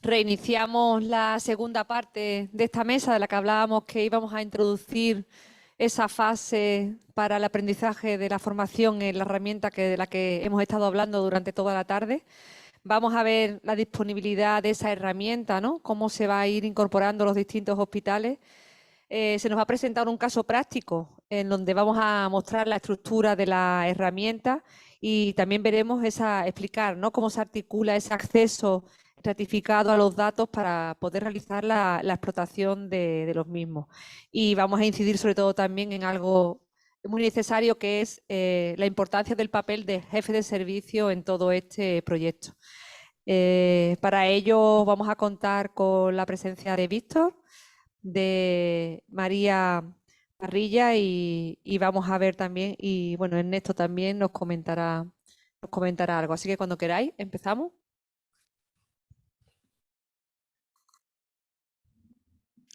Reiniciamos la segunda parte de esta mesa de la que hablábamos que íbamos a introducir esa fase para el aprendizaje de la formación en la herramienta de la que hemos estado hablando durante toda la tarde. Vamos a ver la disponibilidad de esa herramienta, ¿no? Cómo se va a ir incorporando los distintos hospitales. Se nos va a presentar un caso práctico en donde vamos a mostrar la estructura de la herramienta y también veremos explicar, ¿no? Cómo se articula ese acceso ratificado a los datos para poder realizar la explotación de los mismos. Y vamos a incidir sobre todo también en algo muy necesario que es la importancia del papel de jefe de servicio en todo este proyecto. Para ello vamos a contar con la presencia de Víctor, de María Parrilla y vamos a ver también, y bueno, Ernesto también nos comentará algo. Así que cuando queráis, empezamos.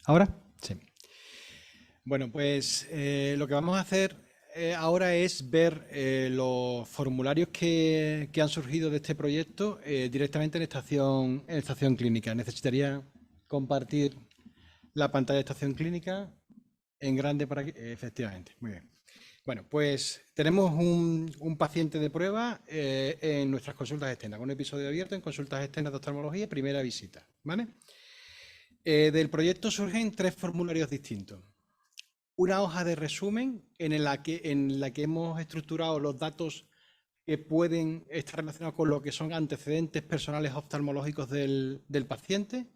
¿Ahora? Sí. Bueno, pues lo que vamos a hacer ahora es ver los formularios que han surgido de este proyecto directamente en estación clínica. Necesitaría compartir la pantalla de estación clínica en grande para que... efectivamente, muy bien. Bueno, pues tenemos un paciente de prueba en nuestras consultas externas, con un episodio abierto en consultas externas de oftalmología, primera visita, ¿vale? Del proyecto surgen 3 formularios distintos. Una hoja de resumen en la que hemos estructurado los datos que pueden estar relacionados con lo que son antecedentes personales oftalmológicos del paciente.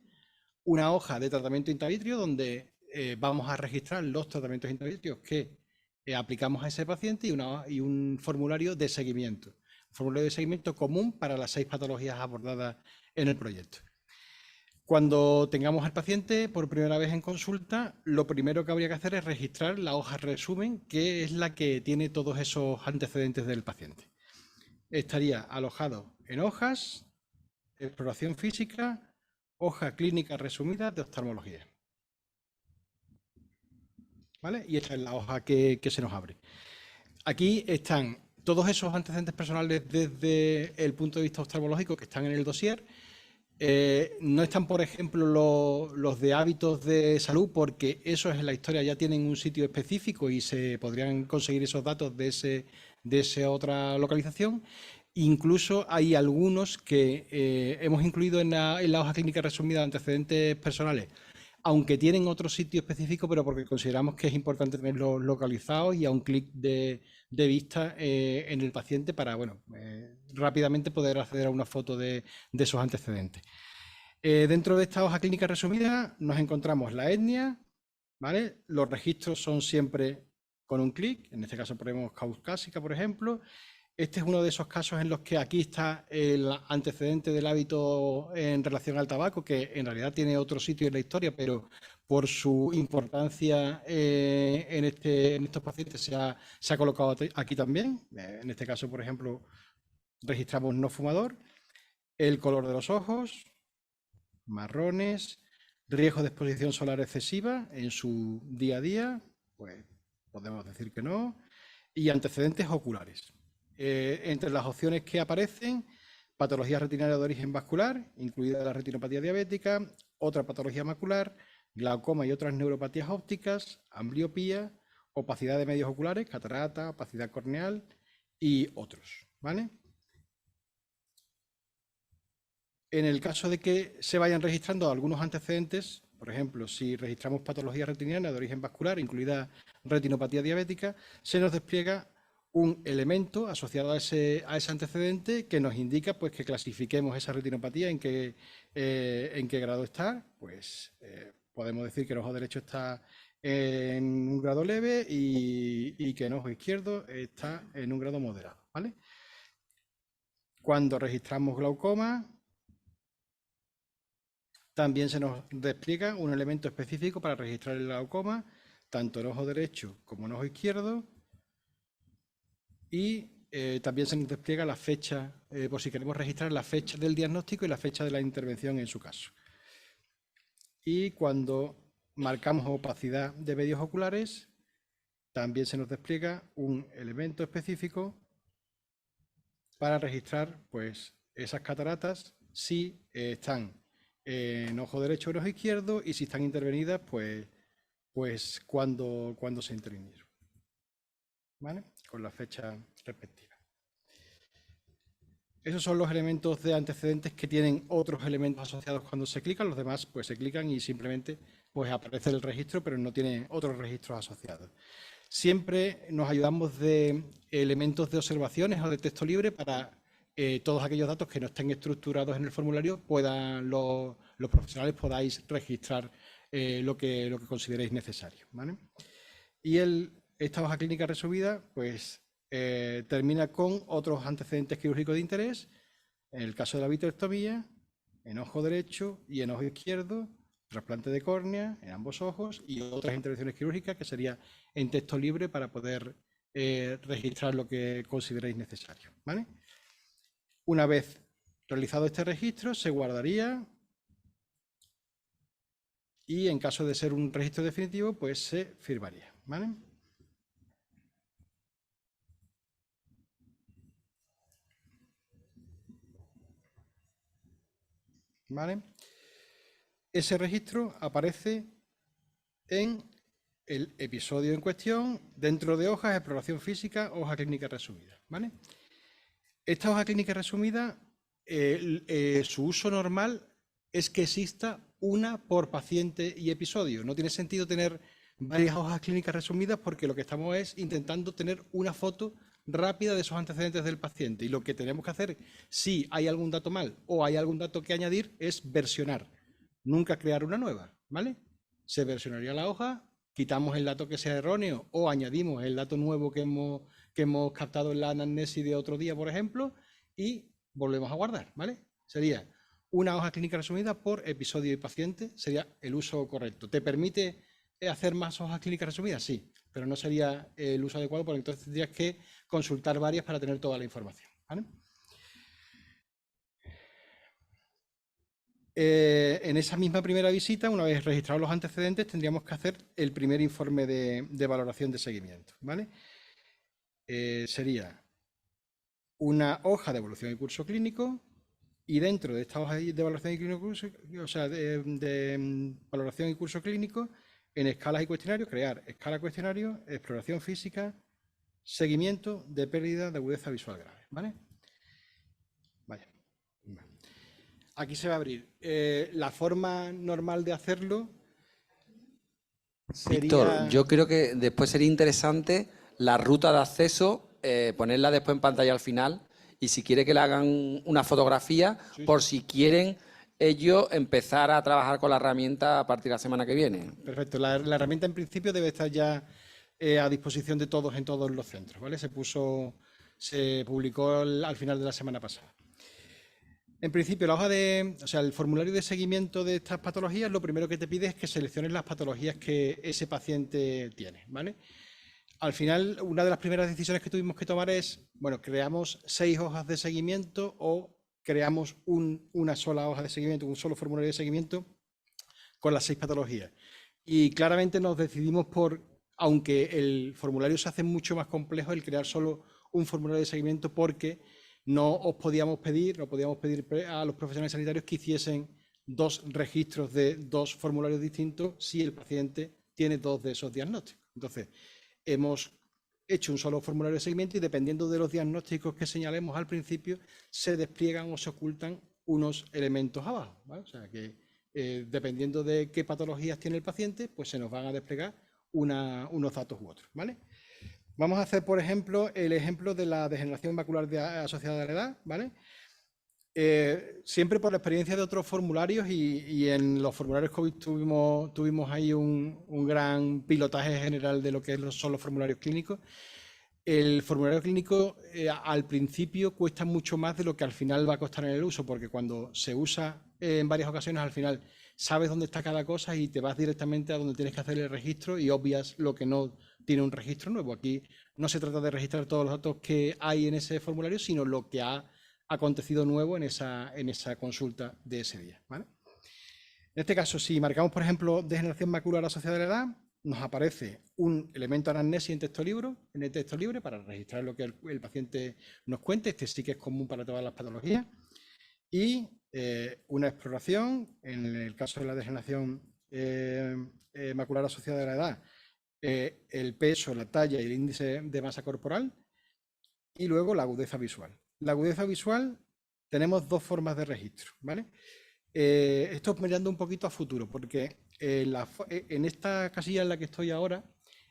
Una hoja de tratamiento intravitrio donde vamos a registrar los tratamientos intravitrios que aplicamos a ese paciente y un formulario de seguimiento. Un formulario de seguimiento común para las 6 patologías abordadas en el proyecto. Cuando tengamos al paciente por primera vez en consulta, lo primero que habría que hacer es registrar la hoja resumen, que es la que tiene todos esos antecedentes del paciente. Estaría alojado en hojas, exploración física, hoja clínica resumida de oftalmología. ¿Vale? Y esta es la hoja que se nos abre. Aquí están todos esos antecedentes personales desde el punto de vista oftalmológico que están en el dossier. No están, por ejemplo, los de hábitos de salud, porque esos en la historia ya tienen un sitio específico y se podrían conseguir esos datos de esa otra localización. Incluso hay algunos que hemos incluido en la hoja clínica resumida de antecedentes personales, aunque tienen otro sitio específico, pero porque consideramos que es importante tenerlos localizados y a un clic de vista en el paciente para, bueno, rápidamente poder acceder a una foto de esos antecedentes. Dentro de esta hoja clínica resumida nos encontramos la etnia, ¿vale? Los registros son siempre con un clic, en este caso ponemos caucásica, por ejemplo. Este es uno de esos casos en los que aquí está el antecedente del hábito en relación al tabaco, que en realidad tiene otro sitio en la historia, pero por su importancia en estos pacientes se ha colocado aquí también. En este caso, por ejemplo, registramos no fumador, el color de los ojos, marrones, riesgo de exposición solar excesiva en su día a día, pues podemos decir que no, y antecedentes oculares. Entre las opciones que aparecen, patología retinaria de origen vascular, incluida la retinopatía diabética, otra patología macular, glaucoma y otras neuropatías ópticas, ambliopía, opacidad de medios oculares, catarata, opacidad corneal y otros, ¿vale? En el caso de que se vayan registrando algunos antecedentes, por ejemplo, si registramos patología retiniana de origen vascular, incluida retinopatía diabética, se nos despliega un elemento asociado a ese antecedente que nos indica pues, que clasifiquemos esa retinopatía en qué grado está. Pues podemos decir que el ojo derecho está en un grado leve y que el ojo izquierdo está en un grado moderado, ¿vale? Cuando registramos glaucoma, también se nos despliega un elemento específico para registrar el glaucoma, tanto en ojo derecho como en ojo izquierdo. Y también se nos despliega la fecha, por si queremos registrar la fecha del diagnóstico y la fecha de la intervención en su caso. Y cuando marcamos opacidad de medios oculares, también se nos despliega un elemento específico para registrar pues, esas cataratas si están en ojo derecho o en ojo izquierdo, y si están intervenidas, pues cuando se intervinieron, ¿vale? Con la fecha respectiva. Esos son los elementos de antecedentes que tienen otros elementos asociados cuando se clican. Los demás pues se clican y simplemente pues aparece el registro, pero no tiene otros registros asociados. Siempre nos ayudamos de elementos de observaciones o de texto libre para todos aquellos datos que no estén estructurados en el formulario, los profesionales podáis registrar lo que consideréis necesario, ¿vale? Y esta hoja clínica resumida pues termina con otros antecedentes quirúrgicos de interés, en el caso de la vitrectomía, en ojo derecho y en ojo izquierdo, trasplante de córnea en ambos ojos y otras intervenciones quirúrgicas que sería en texto libre para poder registrar lo que consideréis necesario, ¿vale? Una vez realizado este registro, se guardaría y en caso de ser un registro definitivo, pues se firmaría, ¿vale? ¿Vale? Ese registro aparece en el episodio en cuestión, dentro de hojas, exploración física, hoja clínica resumida, ¿vale? Esta hoja clínica resumida, su uso normal es que exista una por paciente y episodio. No tiene sentido tener varias hojas clínicas resumidas porque lo que estamos es intentando tener una foto rápida de esos antecedentes del paciente. Y lo que tenemos que hacer, si hay algún dato mal o hay algún dato que añadir, es versionar. Nunca crear una nueva, ¿vale? Se versionaría la hoja, quitamos el dato que sea erróneo o añadimos el dato nuevo que hemos captado en la anamnesis de otro día, por ejemplo, y volvemos a guardar, ¿vale? Sería una hoja clínica resumida por episodio y paciente, sería el uso correcto. ¿Te permite hacer más hojas clínicas resumidas? Sí, pero no sería el uso adecuado porque entonces tendrías que consultar varias para tener toda la información, ¿vale? En esa misma primera visita, una vez registrados los antecedentes, tendríamos que hacer el primer informe de valoración de seguimiento, ¿vale? Sería una hoja de evolución y curso clínico, y dentro de esta hoja de evaluación y curso, o sea, de valoración y curso clínico, en escalas y cuestionarios, crear escala cuestionario, exploración física, seguimiento de pérdida de agudeza visual grave, ¿vale? Vaya. Aquí se va a abrir. La forma normal de hacerlo sería... Víctor, yo creo que después sería interesante la ruta de acceso, ponerla después en pantalla al final, y si quiere que le hagan una fotografía, Sí, por si quieren ellos empezar a trabajar con la herramienta a partir de la semana que viene. Perfecto. La herramienta en principio debe estar ya a disposición de todos en todos los centros, ¿vale? Se publicó al final de la semana pasada. En principio, el formulario de seguimiento de estas patologías, lo primero que te pide es que selecciones las patologías que ese paciente tiene, ¿vale? Al final, una de las primeras decisiones que tuvimos que tomar es, bueno, creamos 6 hojas de seguimiento o creamos una sola hoja de seguimiento, un solo formulario de seguimiento con las 6 patologías. Y claramente nos decidimos por, aunque el formulario se hace mucho más complejo, el crear solo un formulario de seguimiento porque no podíamos pedir a los profesionales sanitarios que hiciesen 2 registros de 2 formularios distintos si el paciente tiene 2 de esos diagnósticos. Entonces, hemos hecho un solo formulario de seguimiento y dependiendo de los diagnósticos que señalemos al principio, se despliegan o se ocultan unos elementos abajo, ¿vale? O sea que dependiendo de qué patologías tiene el paciente, pues se nos van a desplegar unos datos u otros, ¿vale? Vamos a hacer, por ejemplo, el ejemplo de la degeneración macular asociada a la edad, ¿vale? Siempre por la experiencia de otros formularios y en los formularios COVID tuvimos ahí un gran pilotaje general de lo que son los formularios clínicos. El formulario clínico al principio cuesta mucho más de lo que al final va a costar en el uso, porque cuando se usa en varias ocasiones, al final sabes dónde está cada cosa y te vas directamente a donde tienes que hacer el registro y obvias lo que no tiene un registro nuevo. Aquí no se trata de registrar todos los datos que hay en ese formulario, sino lo que ha acontecido nuevo en esa consulta de ese día, ¿vale? En este caso, si marcamos, por ejemplo, degeneración macular asociada a la edad, nos aparece un elemento anamnesis en el texto libre para registrar lo que el paciente nos cuente. Este sí que es común para todas las patologías. Y una exploración, en el caso de la degeneración macular asociada a la edad, el peso, la talla y el índice de masa corporal, y luego la agudeza visual. La agudeza visual tenemos dos formas de registro, ¿vale? Esto mirando un poquito a futuro, porque en esta casilla en la que estoy ahora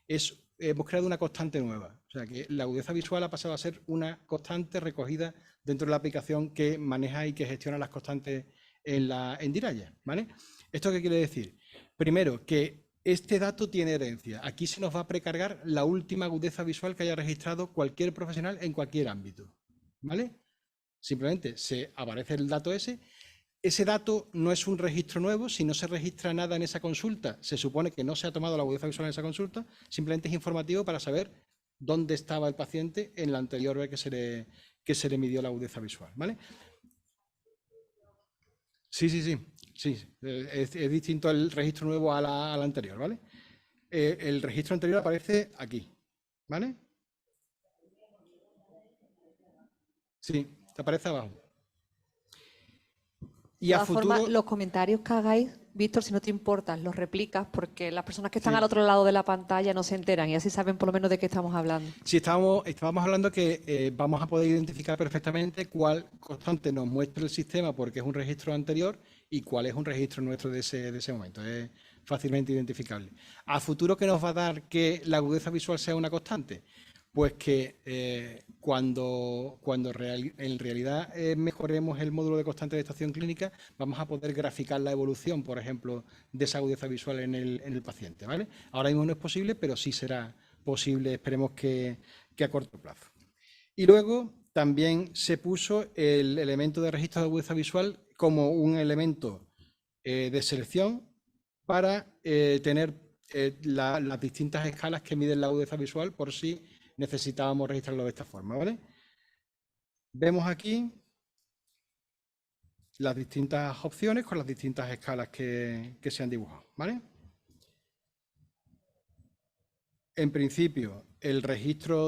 hemos creado una constante nueva. O sea que la agudeza visual ha pasado a ser una constante recogida dentro de la aplicación que maneja y que gestiona las constantes en Diraya, ¿vale? ¿Esto qué quiere decir? Primero, que este dato tiene herencia. Aquí se nos va a precargar la última agudeza visual que haya registrado cualquier profesional en cualquier ámbito, ¿vale? Simplemente se aparece el dato ese. Ese dato no es un registro nuevo. Si no se registra nada en esa consulta, se supone que no se ha tomado la agudeza visual en esa consulta. Simplemente es informativo para saber dónde estaba el paciente en la anterior vez que se le midió la agudeza visual, ¿vale? Sí. Es distinto el registro nuevo a la anterior, ¿vale? El registro anterior aparece aquí, ¿vale? Sí, te aparece abajo. Y De a todas futuro, formas, los comentarios que hagáis, Víctor, si no te importa, los replicas porque las personas que están Sí. al otro lado de la pantalla no se enteran y así saben por lo menos de qué estamos hablando. sí, estábamos hablando que vamos a poder identificar perfectamente cuál constante nos muestra el sistema porque es un registro anterior y cuál es un registro nuestro de ese momento. Es fácilmente identificable. A futuro, ¿qué nos va a dar que la agudeza visual sea una constante? Pues que cuando en realidad mejoremos el módulo de constante de estación clínica, vamos a poder graficar la evolución, por ejemplo, de esa agudeza visual en el paciente, ¿vale? Ahora mismo no es posible, pero sí será posible, esperemos que a corto plazo. Y luego también se puso el elemento de registro de agudeza visual como un elemento de selección para tener las distintas escalas que miden la agudeza visual por si necesitábamos registrarlo de esta forma, ¿vale? Vemos aquí las distintas opciones con las distintas escalas que se han dibujado, ¿vale? En principio, el registro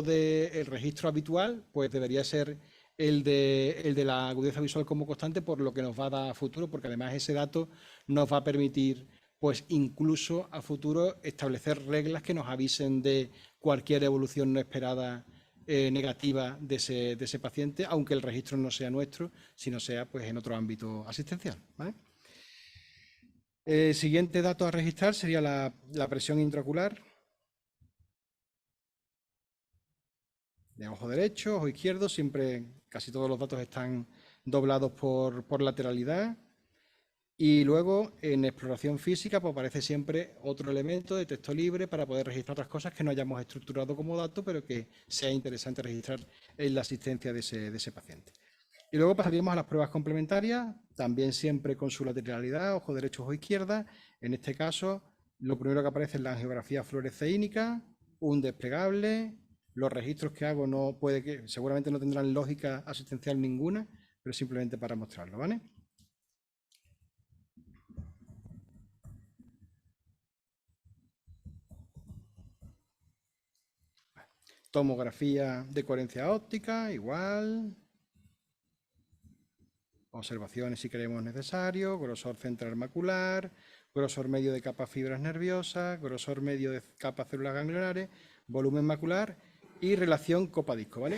habitual pues debería ser el de la agudeza visual como constante, por lo que nos va a dar a futuro, porque además ese dato nos va a permitir pues incluso a futuro establecer reglas que nos avisen de cualquier evolución no esperada negativa de ese paciente, aunque el registro no sea nuestro, sino sea pues en otro ámbito asistencial, ¿vale? El siguiente dato a registrar sería la presión intraocular de ojo derecho, ojo izquierdo, siempre casi todos los datos están doblados por lateralidad. Y luego en exploración física pues aparece siempre otro elemento de texto libre para poder registrar otras cosas que no hayamos estructurado como dato, pero que sea interesante registrar en la asistencia de ese paciente. Y luego pasaríamos a las pruebas complementarias, también siempre con su lateralidad, ojo derecho, ojo izquierda. En este caso, lo primero que aparece es la angiografía fluoresceínica, un desplegable. Los registros que hago seguramente no tendrán lógica asistencial ninguna, pero simplemente para mostrarlo, ¿vale? Tomografía de coherencia óptica, igual. Observaciones si creemos necesario, grosor central macular, grosor medio de capa fibras nerviosas, grosor medio de capa células ganglionares, volumen macular y relación copa-disco, ¿vale?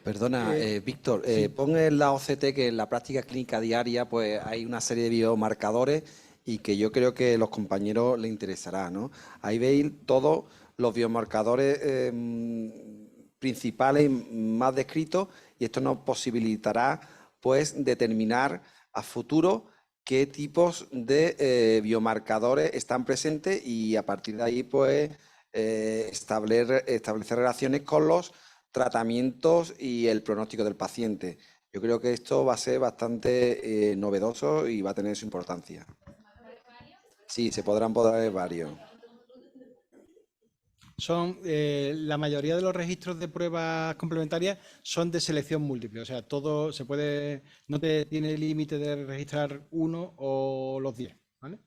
Perdona, Víctor, pon en la OCT que en la práctica clínica diaria pues hay una serie de biomarcadores y que yo creo que a los compañeros les interesará, ¿no? Ahí veis todos los biomarcadores principales más descritos y esto nos posibilitará pues determinar a futuro qué tipos de biomarcadores están presentes y a partir de ahí pues establecer relaciones con los tratamientos y el pronóstico del paciente. Yo creo que esto va a ser bastante novedoso y va a tener su importancia. Sí, se podrán poner varios. Son la mayoría de los registros de pruebas complementarias son de selección múltiple, o sea, todo se puede, no tiene límite de registrar uno o los 10, ¿vale?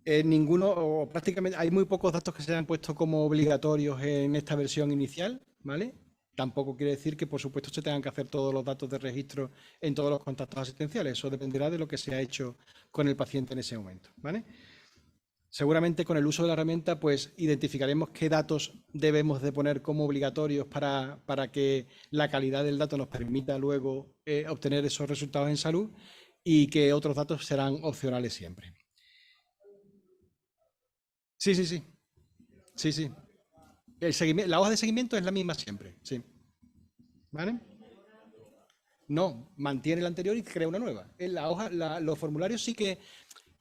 Ninguno, o prácticamente, hay muy pocos datos que se han puesto como obligatorios en esta versión inicial, ¿vale? tampoco quiere decir que, por supuesto, se tengan que hacer todos los datos de registro en todos los contactos asistenciales. Eso dependerá de lo que se ha hecho con el paciente en ese momento, ¿vale? Seguramente con el uso de la herramienta, pues identificaremos qué datos debemos de poner como obligatorios para que la calidad del dato nos permita luego obtener esos resultados en salud, y que otros datos serán opcionales siempre. Sí. Sí. La hoja de seguimiento es la misma siempre, sí. ¿Vale? No, mantiene la anterior y crea una nueva. En la hoja, los formularios sí que...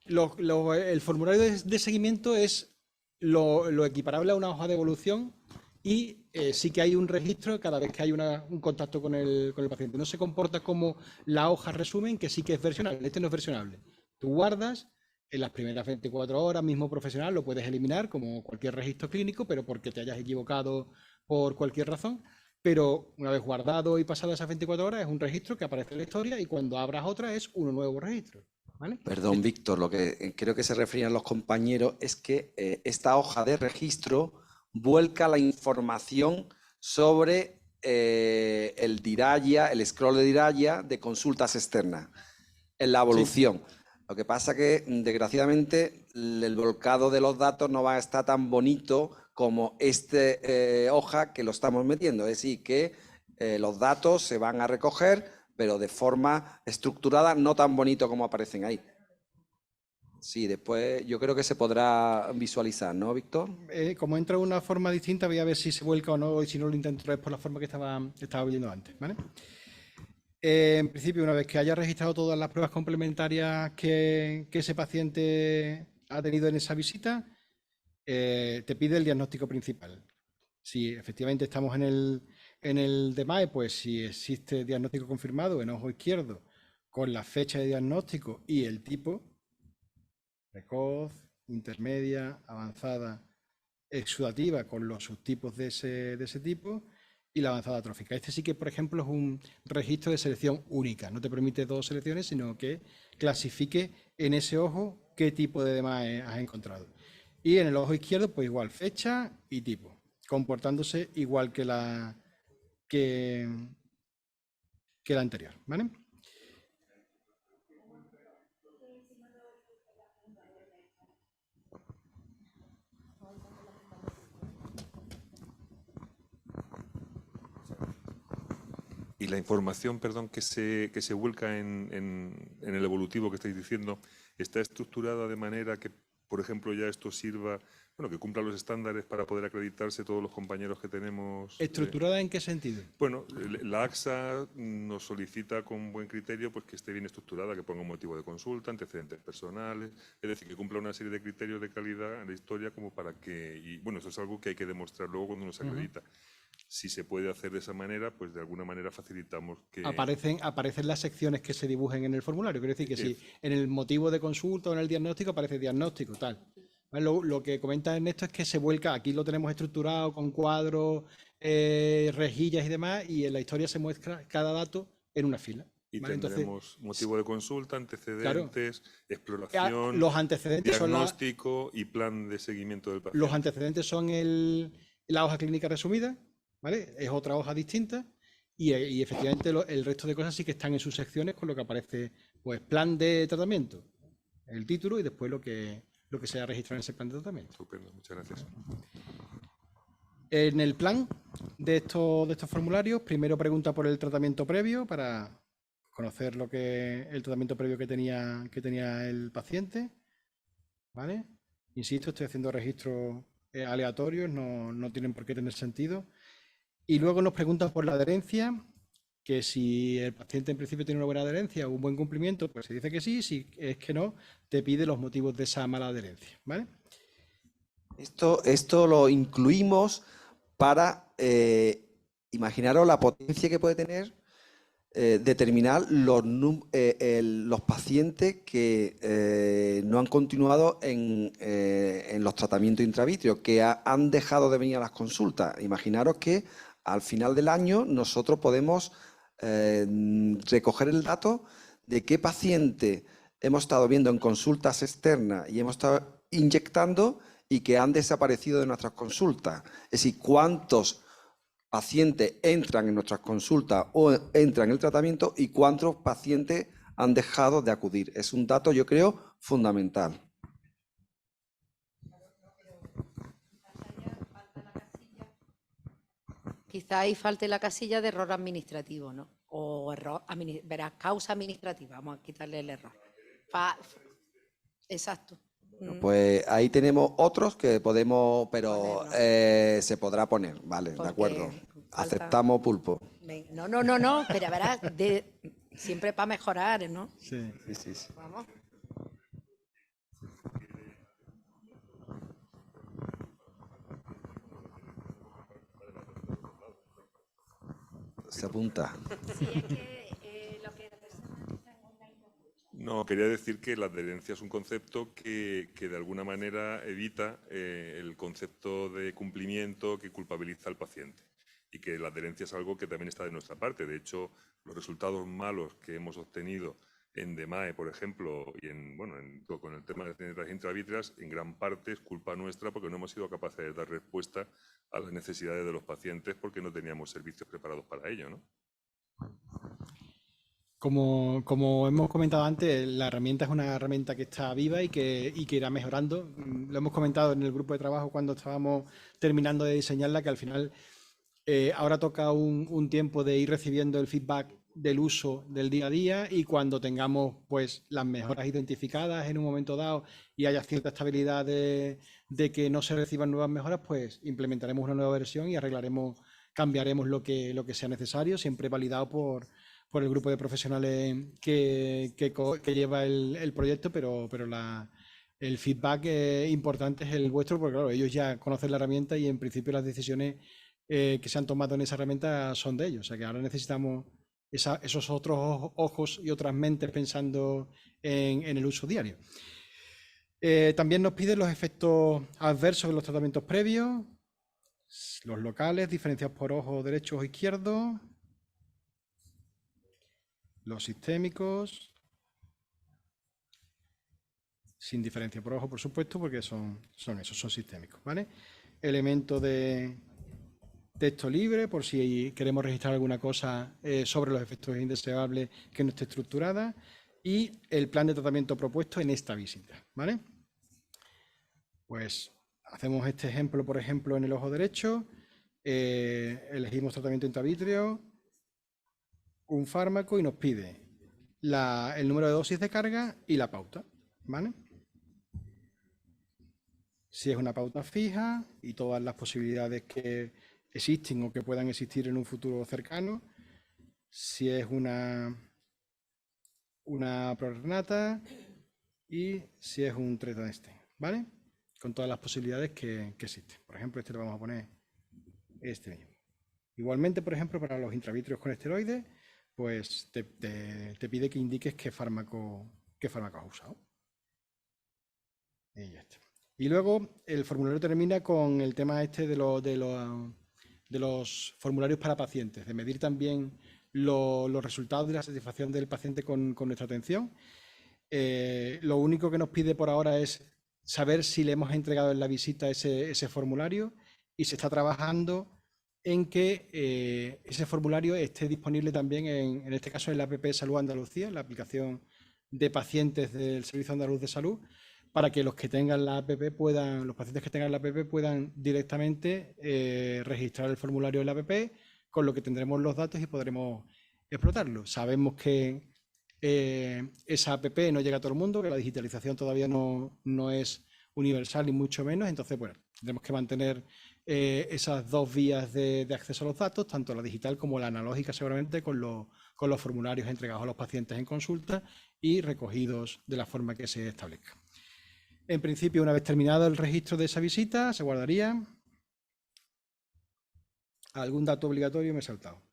el formulario de seguimiento es lo equiparable a una hoja de evolución, y sí que hay un registro cada vez que hay un contacto con el paciente. No se comporta como la hoja resumen, que sí que es versionable. Este no es versionable. Tú guardas en las primeras 24 horas, mismo profesional, lo puedes eliminar como cualquier registro clínico, pero porque te hayas equivocado por cualquier razón. Pero una vez guardado y pasado esas 24 horas, es un registro que aparece en la historia, y cuando abras otra es un nuevo registro. ¿Vale? Perdón, Víctor, lo que creo que se referían los compañeros es que esta hoja de registro vuelca la información sobre el Diraya, el scroll de Diraya de consultas externas en la evolución. Sí. Lo que pasa que, desgraciadamente, el volcado de los datos no va a estar tan bonito como esta hoja que lo estamos metiendo. Es decir, que los datos se van a recoger, pero de forma estructurada, no tan bonito como aparecen ahí. Sí, después yo creo que se podrá visualizar, ¿no, Víctor? Como entra de una forma distinta, voy a ver si se vuelca o no, y si no lo intento otra vez por la forma que estaba viendo antes, ¿vale? En principio, una vez que haya registrado todas las pruebas complementarias que ese paciente ha tenido en esa visita, te pide el diagnóstico principal. Si efectivamente estamos en el DMAE, pues si existe diagnóstico confirmado en ojo izquierdo con la fecha de diagnóstico y el tipo, precoz, intermedia, avanzada, exudativa, con los subtipos de ese tipo, y la avanzada atrófica. Este sí que, por ejemplo, es un registro de selección única. No te permite dos selecciones, sino que clasifique en ese ojo qué tipo de DMAE has encontrado. Y en el ojo izquierdo, pues igual, fecha y tipo, comportándose igual que la anterior, ¿vale? Y la información, perdón, que se vuelca en el evolutivo que estáis diciendo, ¿está estructurada de manera que, por ejemplo, ya esto sirva, bueno, que cumpla los estándares para poder acreditarse todos los compañeros que tenemos? ¿Estructurada en qué sentido? Bueno, la AXA nos solicita con buen criterio pues que esté bien estructurada, que ponga un motivo de consulta, antecedentes personales, es decir, que cumpla una serie de criterios de calidad en la historia como para que, y bueno, eso es algo que hay que demostrar luego cuando uno se acredita. Si se puede hacer de esa manera, pues de alguna manera facilitamos que... Aparecen las secciones que se dibujen en el formulario. Quiero decir que si en el motivo de consulta o en el diagnóstico aparece diagnóstico, tal. Lo que comenta Ernesto es que se vuelca, aquí lo tenemos estructurado con cuadros, rejillas y demás, y en la historia se muestra cada dato en una fila. Y tendremos motivo de consulta, antecedentes, claro, exploración, los antecedentes diagnóstico y plan de seguimiento del paciente. Los antecedentes son la hoja clínica resumida, ¿vale? Es otra hoja distinta, y efectivamente el resto de cosas sí que están en sus secciones, con lo que aparece, pues, plan de tratamiento, el título y después lo que se ha registrado en ese plan de tratamiento. Estupendo, muchas gracias. En el plan de estos formularios, primero pregunta por el tratamiento previo para conocer el tratamiento previo que tenía el paciente, ¿vale? Insisto, estoy haciendo registros aleatorios, no tienen por qué tener sentido. Y luego nos preguntan por la adherencia, que si el paciente en principio tiene una buena adherencia o un buen cumplimiento, pues se dice que sí. Si es que no, te pide los motivos de esa mala adherencia, ¿vale? Esto lo incluimos para imaginaros la potencia que puede tener determinar los pacientes que no han continuado en los tratamientos intravitreos, que han dejado de venir a las consultas. Imaginaros que al final del año nosotros podemos recoger el dato de qué paciente hemos estado viendo en consultas externas y hemos estado inyectando y que han desaparecido de nuestras consultas. Es decir, cuántos pacientes entran en nuestras consultas o entran en el tratamiento y cuántos pacientes han dejado de acudir. Es un dato, yo creo, fundamental. Quizá ahí falte la casilla de error administrativo, ¿no? O error, verás, causa administrativa, vamos a quitarle el error. Exacto. Pues ahí tenemos otros que podemos, pero Ponerlo. se podrá poner, vale, de Porque acuerdo. falta- Aceptamos pulpo. No, pero verás, siempre para mejorar, ¿no? Sí. Sí. Vamos. Se apunta. No, quería decir que la adherencia es un concepto que de alguna manera evita el concepto de cumplimiento que culpabiliza al paciente y que la adherencia es algo que también está de nuestra parte. De hecho, los resultados malos que hemos obtenido en DMAE, por ejemplo, y con el tema de las centrales intravítreas, en gran parte es culpa nuestra porque no hemos sido capaces de dar respuesta a las necesidades de los pacientes porque no teníamos servicios preparados para ello, ¿no? Como hemos comentado antes, la herramienta es una herramienta que está viva y que irá mejorando. Lo hemos comentado en el grupo de trabajo cuando estábamos terminando de diseñarla, que al final ahora toca un tiempo de ir recibiendo el feedback del uso del día a día, y cuando tengamos pues las mejoras identificadas en un momento dado y haya cierta estabilidad de que no se reciban nuevas mejoras, pues implementaremos una nueva versión y cambiaremos lo que sea necesario, siempre validado por el grupo de profesionales que lleva el proyecto, pero el feedback importante es el vuestro, porque claro, ellos ya conocen la herramienta y en principio las decisiones que se han tomado en esa herramienta son de ellos. O sea que ahora necesitamos esos otros ojos y otras mentes pensando en el uso diario. También nos piden los efectos adversos de los tratamientos previos, los locales, diferenciados por ojo derecho o izquierdo, los sistémicos, sin diferencia por ojo, por supuesto, porque son sistémicos, ¿vale? Elemento de texto libre, por si queremos registrar alguna cosa sobre los efectos indeseables que no esté estructurada, y el plan de tratamiento propuesto en esta visita, ¿vale? Pues hacemos este ejemplo, por ejemplo, en el ojo derecho, elegimos tratamiento intravítreo, un fármaco y nos pide el número de dosis de carga y la pauta, ¿vale? Si es una pauta fija y todas las posibilidades que existen o que puedan existir en un futuro cercano, si es una prornata y si es un tretadestén, ¿vale? Con todas las posibilidades que existen. Por ejemplo, este lo vamos a poner este mismo. Igualmente, por ejemplo, para los intravítreos con esteroides, pues te pide que indiques qué fármaco has usado. Y ya está. Y luego el formulario termina con el tema este de los formularios para pacientes, de medir también los resultados de la satisfacción del paciente con nuestra atención. Lo único que nos pide por ahora es saber si le hemos entregado en la visita ese formulario, y se está trabajando en que ese formulario esté disponible también en este caso en la app Salud Andalucía, la aplicación de pacientes del Servicio Andaluz de Salud, para que los que tengan la app los pacientes que tengan la app puedan directamente registrar el formulario en la app, con lo que tendremos los datos y podremos explotarlo. Sabemos que esa app no llega a todo el mundo, que la digitalización todavía no es universal ni mucho menos, entonces bueno, tendremos que mantener esas dos vías de acceso a los datos, tanto la digital como la analógica, seguramente con los formularios entregados a los pacientes en consulta y recogidos de la forma que se establezca. En principio, una vez terminado el registro de esa visita, se guardaría. ¿Algún dato obligatorio me he saltado?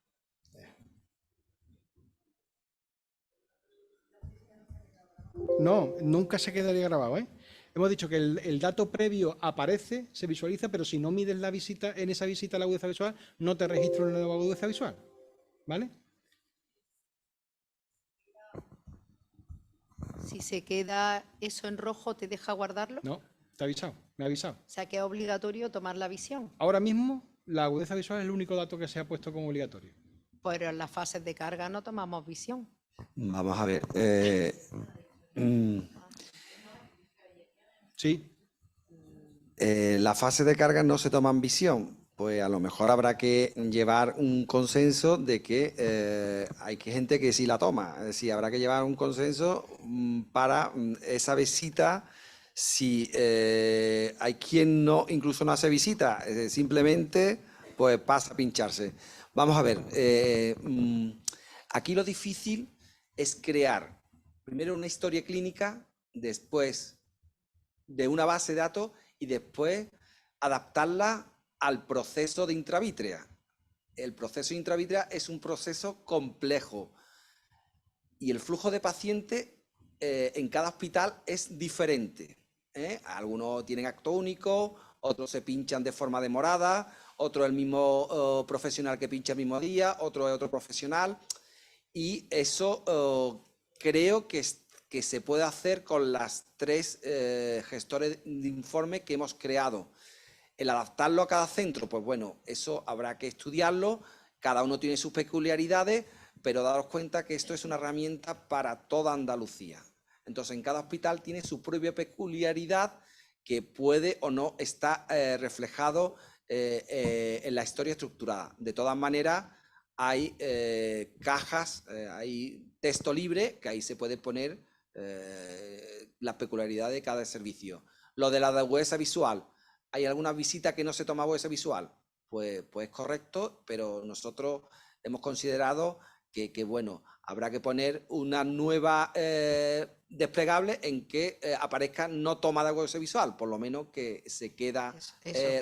No, nunca se quedaría grabado, ¿eh? Hemos dicho que el dato previo aparece, se visualiza, pero si no mides la visita, en esa visita la agudeza visual, no te registra una nueva agudeza visual, ¿vale? Si se queda eso en rojo, ¿te deja guardarlo? No, te ha avisado, me ha avisado. O sea, que es obligatorio tomar la visión. Ahora mismo La agudeza visual es el único dato que se ha puesto como obligatorio. Pero en las fases de carga no tomamos visión. Vamos a ver. Sí, La fase de carga no se toma en visión. Pues a lo mejor habrá que llevar un consenso de que hay gente que sí la toma. Es decir, habrá que llevar un consenso para esa visita. Si hay quien no, incluso no hace visita, simplemente pues pasa a pincharse. Vamos a ver, aquí lo difícil es crear primero una historia clínica, después de una base de datos y después adaptarla al proceso de intravítrea. El proceso de intravítrea es un proceso complejo y el flujo de pacientes en cada hospital es diferente. Algunos tienen acto único, otros se pinchan de forma demorada, otro el mismo profesional que pincha el mismo día, otro es otro profesional. Y eso creo que se puede hacer con las 3 gestores de informe que hemos creado. El adaptarlo a cada centro, pues bueno, eso habrá que estudiarlo, cada uno tiene sus peculiaridades, pero daros cuenta que esto es una herramienta para toda Andalucía. Entonces, en cada hospital tiene su propia peculiaridad que puede o no estar reflejado en la historia estructurada. De todas maneras, hay cajas, hay texto libre, que ahí se puede poner la peculiaridad de cada servicio. Lo de la huesa visual, ¿hay alguna visita que no se toma huesa visual? Pues es correcto, pero nosotros hemos considerado que bueno, habrá que poner una nueva desplegable en que aparezca no toma de huesa visual, por lo menos que se queda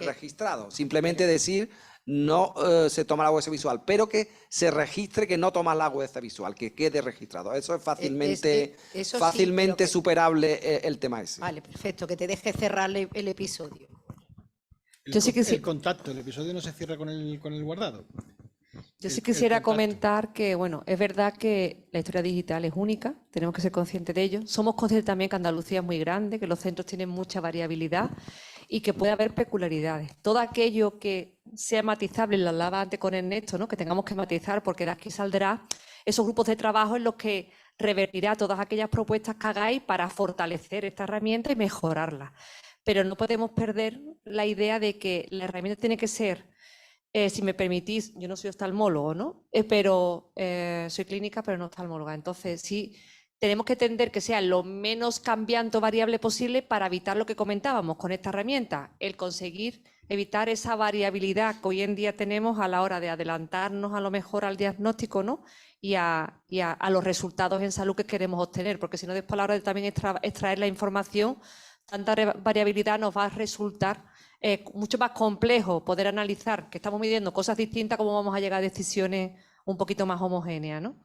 registrado. Simplemente decir no se toma la huesa visual, pero que se registre que no toma la huesa visual, que quede registrado. Eso es fácilmente, eso sí, fácilmente pero superable el tema ese. Vale, perfecto, que te deje cerrar el episodio. Yo sí que sí. El contacto, el episodio no se cierra con el guardado. Yo sí El quisiera contacto. comentar que, bueno, es verdad que la historia digital es única, tenemos que ser conscientes de ello. Somos conscientes también que Andalucía es muy grande, que los centros tienen mucha variabilidad y que puede haber peculiaridades. Todo aquello que sea matizable, lo hablaba antes con Ernesto, ¿no? Que tengamos que matizar porque de aquí saldrá esos grupos de trabajo en los que revertirá todas aquellas propuestas que hagáis para fortalecer esta herramienta y mejorarla. Pero no podemos perder la idea de que la herramienta tiene que ser, si me permitís, yo no soy oftalmólogo, ¿no? Pero soy clínica, pero no oftalmóloga. Entonces, sí, tenemos que entender que sea lo menos cambiante o variable posible para evitar lo que comentábamos con esta herramienta, el conseguir evitar esa variabilidad que hoy en día tenemos a la hora de adelantarnos a lo mejor al diagnóstico, ¿no? Y a los resultados en salud que queremos obtener, porque si no, después a la hora de también extraer la información, tanta variabilidad nos va a resultar mucho más complejo poder analizar que estamos midiendo cosas distintas, cómo vamos a llegar a decisiones un poquito más homogéneas, ¿no?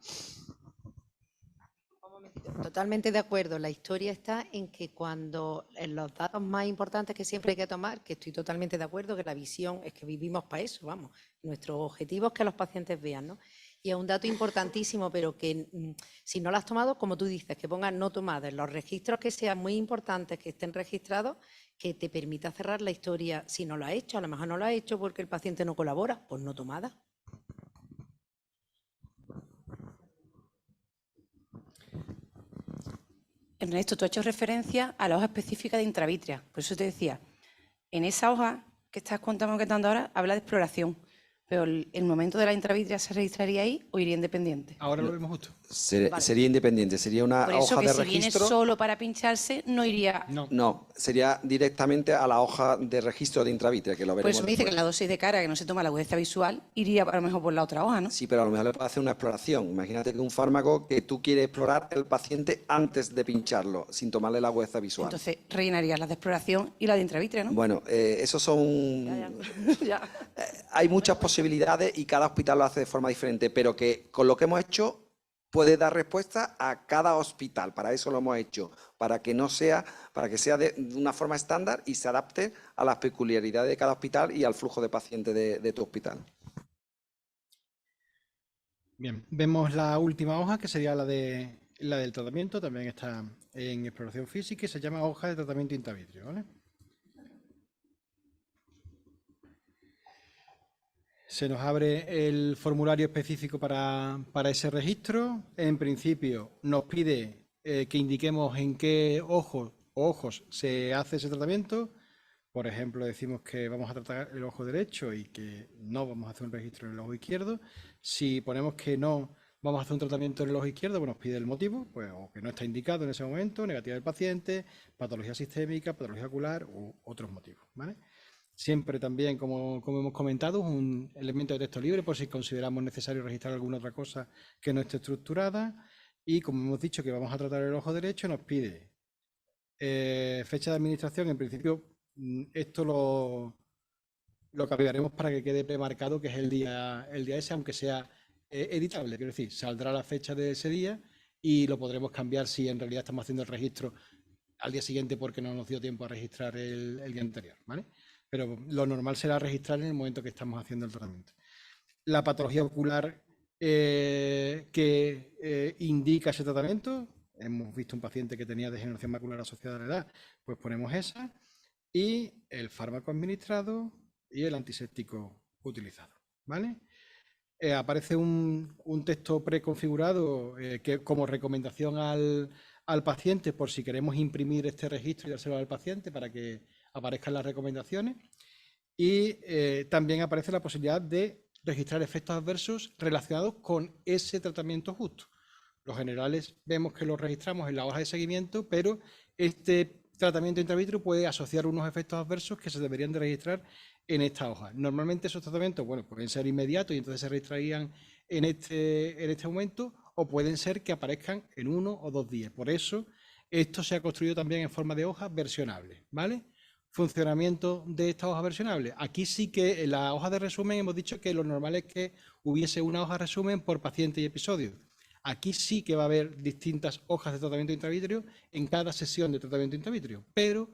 Totalmente de acuerdo. La historia está en que cuando en los datos más importantes que siempre hay que tomar, que estoy totalmente de acuerdo, que la visión es que vivimos para eso, vamos. Nuestro objetivo es que los pacientes vean, ¿no? Y es un dato importantísimo, pero que si no lo has tomado, como tú dices, que pongan no tomadas en los registros que sean muy importantes, que estén registrados, que te permita cerrar la historia si no lo ha hecho. A lo mejor no lo ha hecho porque el paciente no colabora, pues no tomada. Ernesto, tú has hecho referencia a la hoja específica de intravítrea. Por eso te decía, en esa hoja que estás contando ahora, habla de exploración. Pero el momento de la intravítrea, ¿se registraría ahí o iría independiente? Ahora lo vemos justo. Sería independiente, sería una Por eso hoja que de si viene registro. solo para pincharse, no iría... No. No, sería directamente a la hoja de registro de intravítrea, que lo Por veremos eso me dice que después. en la dosis de cara, que no se toma la agudeza visual, iría a lo mejor por la otra hoja, ¿no? Sí, pero a lo mejor le puede hacer una exploración. Imagínate que un fármaco que tú quieres explorar el paciente antes de pincharlo, sin tomarle la agudeza visual. Entonces rellenarías la de exploración y la de intravítrea, ¿no? Bueno, esos son... Ya. Hay muchas posibilidades y cada hospital lo hace de forma diferente, pero que con lo que hemos hecho puede dar respuesta a cada hospital. Para eso lo hemos hecho, para que sea de una forma estándar y se adapte a las peculiaridades de cada hospital y al flujo de pacientes de tu hospital. Bien, vemos la última hoja, que sería la del tratamiento, también está en exploración física y se llama hoja de tratamiento intravítrea, ¿vale? Se nos abre el formulario específico para ese registro. En principio nos pide que indiquemos en qué ojos se hace ese tratamiento. Por ejemplo, decimos que vamos a tratar el ojo derecho y que no vamos a hacer un registro en el ojo izquierdo. Si ponemos que no vamos a hacer un tratamiento en el ojo izquierdo, pues nos pide el motivo, pues o que no está indicado en ese momento, negativa del paciente, patología sistémica, patología ocular u otros motivos, ¿vale? Siempre también, como hemos comentado, un elemento de texto libre por si consideramos necesario registrar alguna otra cosa que no esté estructurada. Y como hemos dicho que vamos a tratar el ojo derecho, nos pide fecha de administración. En principio, esto lo cambiaremos para que quede premarcado que es el día ese, aunque sea editable. Quiero decir, saldrá la fecha de ese día y lo podremos cambiar si en realidad estamos haciendo el registro al día siguiente porque no nos dio tiempo a registrar el día anterior, ¿vale? Pero lo normal será registrar en el momento que estamos haciendo el tratamiento. La patología ocular que indica ese tratamiento, hemos visto un paciente que tenía degeneración macular asociada a la edad, pues ponemos esa, y el fármaco administrado y el antiséptico utilizado, ¿vale? Aparece un texto preconfigurado que como recomendación al paciente por si queremos imprimir este registro y dárselo al paciente para que aparezcan las recomendaciones. Y también aparece la posibilidad de registrar efectos adversos relacionados con ese tratamiento justo. Los generales vemos que los registramos en la hoja de seguimiento, pero este tratamiento intravitreal puede asociar unos efectos adversos que se deberían de registrar en esta hoja. Normalmente esos tratamientos, bueno, pueden ser inmediatos y entonces se registrarían en este momento, o pueden ser que aparezcan en 1 o 2 días. Por eso, esto se ha construido también en forma de hoja versionable, ¿vale? Funcionamiento de esta hoja versionable. Aquí sí que en la hoja de resumen hemos dicho que lo normal es que hubiese una hoja de resumen por paciente y episodio. Aquí sí que va a haber distintas hojas de tratamiento intravitreo en cada sesión de tratamiento intravitreo. Pero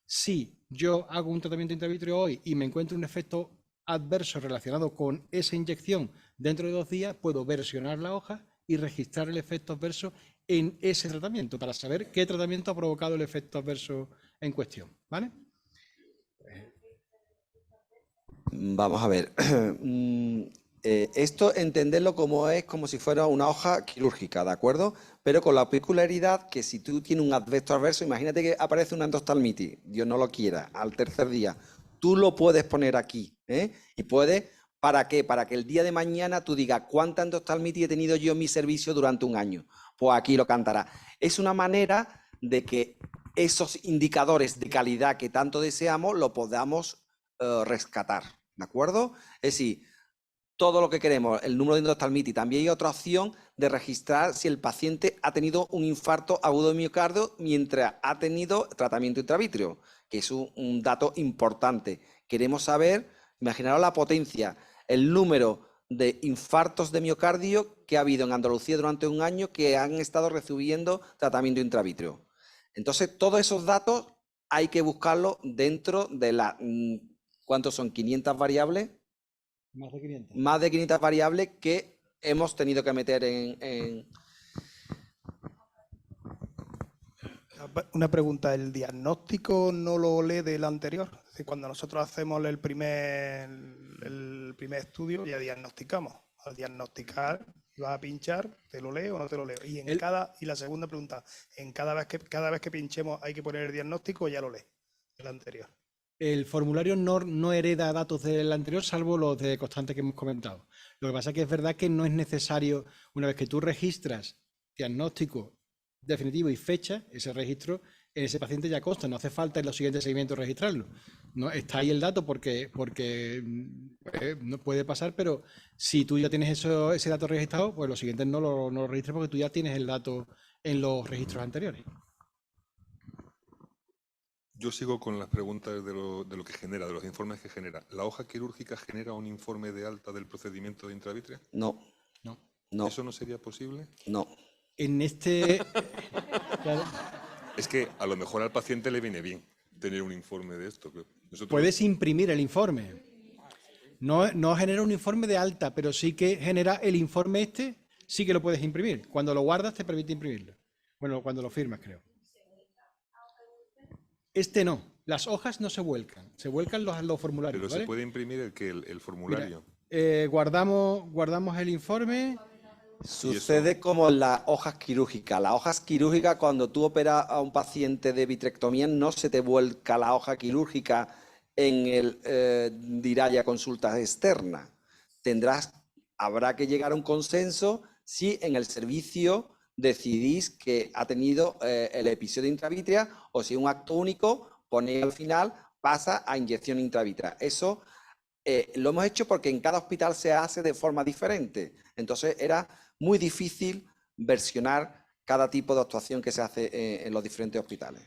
si yo hago un tratamiento intravitreo hoy y me encuentro un efecto adverso relacionado con esa inyección dentro de 2 días, puedo versionar la hoja y registrar el efecto adverso en ese tratamiento para saber qué tratamiento ha provocado el efecto adverso en cuestión, ¿vale? Vamos a ver. Esto entenderlo como si fuera una hoja quirúrgica, ¿de acuerdo? Pero con la peculiaridad que si tú tienes un efecto adverso, imagínate que aparece una endostalmitis, Dios no lo quiera, al tercer día, tú lo puedes poner aquí, ¿eh? Y puedes, ¿para qué? Para que el día de mañana tú digas, ¿cuánta endostalmitis he tenido yo en mi servicio durante un año? Pues aquí lo cantará. Es una manera de que esos indicadores de calidad que tanto deseamos lo podamos rescatar, ¿de acuerdo? Es decir, todo lo que queremos, el número de endostalmitis. También hay otra opción de registrar si el paciente ha tenido un infarto agudo de miocardio mientras ha tenido tratamiento intravitreo, que es un dato importante. Queremos saber, imaginaros la potencia, el número de infartos de miocardio que ha habido en Andalucía durante un año que han estado recibiendo tratamiento intravitreo. Entonces, todos esos datos hay que buscarlos dentro de la... ¿Cuántos son? ¿500 variables? Más de 500. Más de 500 variables que hemos tenido que meter en... Una pregunta, ¿el diagnóstico no lo lee del anterior? Es decir, cuando nosotros hacemos el primer estudio ya diagnosticamos. Al diagnosticar, vas a pinchar, ¿te lo leo o no te lo leo? Y la segunda pregunta, cada vez que pinchemos hay que poner el diagnóstico o ya lo lee el anterior. El formulario no hereda datos del anterior, salvo los de constante que hemos comentado. Lo que pasa es que es verdad que no es necesario, una vez que tú registras diagnóstico definitivo y fecha, ese registro en ese paciente ya consta, no hace falta en los siguientes seguimientos registrarlo. No, está ahí el dato porque no puede pasar, pero si tú ya tienes ese dato registrado, pues los siguientes no lo registres porque tú ya tienes el dato en los registros anteriores. Yo sigo con las preguntas de lo que genera, de los informes que genera. ¿La hoja quirúrgica genera un informe de alta del procedimiento de intravitrea? No. No. No. ¿Eso no sería posible? No. En este... Claro. Es que a lo mejor al paciente le viene bien tener un informe de esto. Puedes imprimir el informe. No genera un informe de alta, pero sí que genera el informe sí que lo puedes imprimir. Cuando lo guardas te permite imprimirlo. Bueno, cuando lo firmas, creo. No. Las hojas no se vuelcan. Se vuelcan los formularios. Pero ¿vale? se puede imprimir el formulario. Mira, guardamos el informe. Sucede como en las hojas quirúrgicas. Las hojas quirúrgicas, cuando tú operas a un paciente de vitrectomía, no se te vuelca la hoja quirúrgica en el DIRAYA consultas externas. Habrá que llegar a un consenso si en el servicio decidís que ha tenido el episodio intravítrea o si un acto único, ponéis al final, pasa a inyección intravítrea. Eso lo hemos hecho porque en cada hospital se hace de forma diferente. Entonces era muy difícil versionar cada tipo de actuación que se hace en los diferentes hospitales.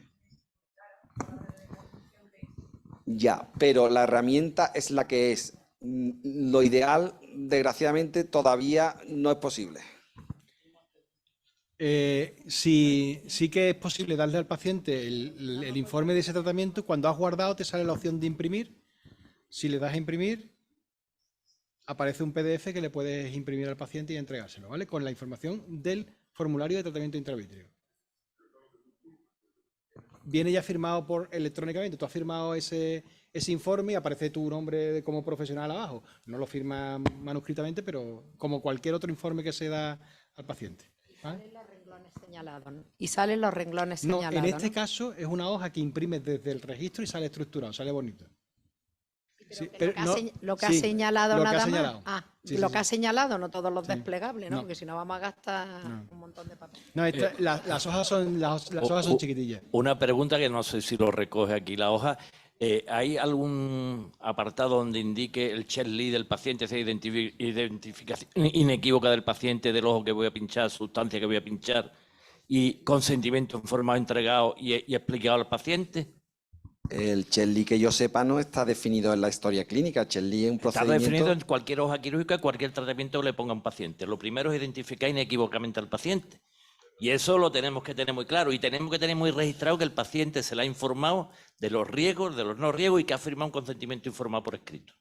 Ya, pero la herramienta es la que es. Lo ideal, desgraciadamente, todavía no es posible. Sí que es posible darle al paciente el informe de ese tratamiento. Cuando has guardado te sale la opción de imprimir. Si le das a imprimir, aparece un PDF que le puedes imprimir al paciente y entregárselo, ¿vale? Con la información del formulario de tratamiento intravítrea. Viene ya firmado electrónicamente. Tú has firmado ese informe y aparece tu nombre como profesional abajo. No lo firma manuscritamente, pero como cualquier otro informe que se da al paciente. ¿Vale? Salen los renglones señalados, ¿no? Y salen los renglones No, señalados. en este caso es una hoja que imprimes desde el registro y sale estructurado, sale bonito. Sí, Lo que ha señalado lo que ha nada señalado. más. Sí, lo sí, que ha sí. señalado, no todos los desplegables, ¿no? No. Porque si no vamos a gastar un montón de papel. No, las hojas son chiquitillas. Una pregunta que no sé si lo recoge aquí la hoja. ¿Hay algún apartado donde indique el checklist del paciente, esa identificación inequívoca del paciente, del ojo que voy a pinchar, sustancia que voy a pinchar, y consentimiento informado, entregado y explicado al paciente? El checklist, que yo sepa, no está definido en la historia clínica. El checklist es un Está procedimiento... definido en cualquier hoja quirúrgica, cualquier tratamiento que le ponga a un paciente. Lo primero es identificar inequívocamente al paciente. Y eso lo tenemos que tener muy claro. Y tenemos que tener muy registrado que el paciente se le ha informado de los riesgos, de los no riesgos y que ha firmado un consentimiento informado por escrito.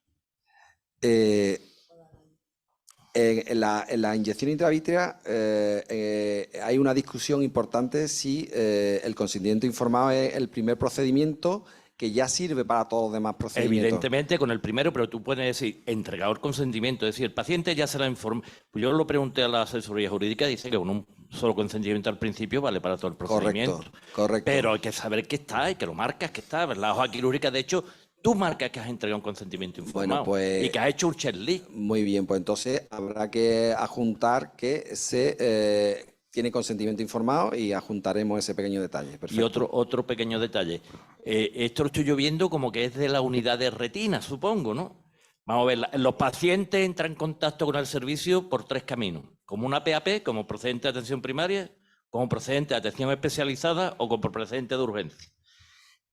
En la inyección intravítrea hay una discusión importante si el consentimiento informado es el primer procedimiento que ya sirve para todos los demás procedimientos. Evidentemente con el primero, pero tú puedes decir entregado el consentimiento, es decir, el paciente ya se la informa. Pues yo lo pregunté a la asesoría jurídica, dice que con un solo consentimiento al principio vale para todo el procedimiento. Correcto. Pero hay que saber que está y que lo marcas que está. La hoja quirúrgica, de hecho, tú marcas que has entregado un consentimiento informado y que has hecho un checklist. Muy bien, pues entonces habrá que adjuntar que se tiene consentimiento informado y adjuntaremos ese pequeño detalle. Perfecto. Y otro pequeño detalle. Esto lo estoy yo viendo como que es de la unidad de retina, supongo, ¿no? Vamos a ver, los pacientes entran en contacto con el servicio por 3 caminos. Como una PAP, como procedente de atención primaria, como procedente de atención especializada o como procedente de urgencia.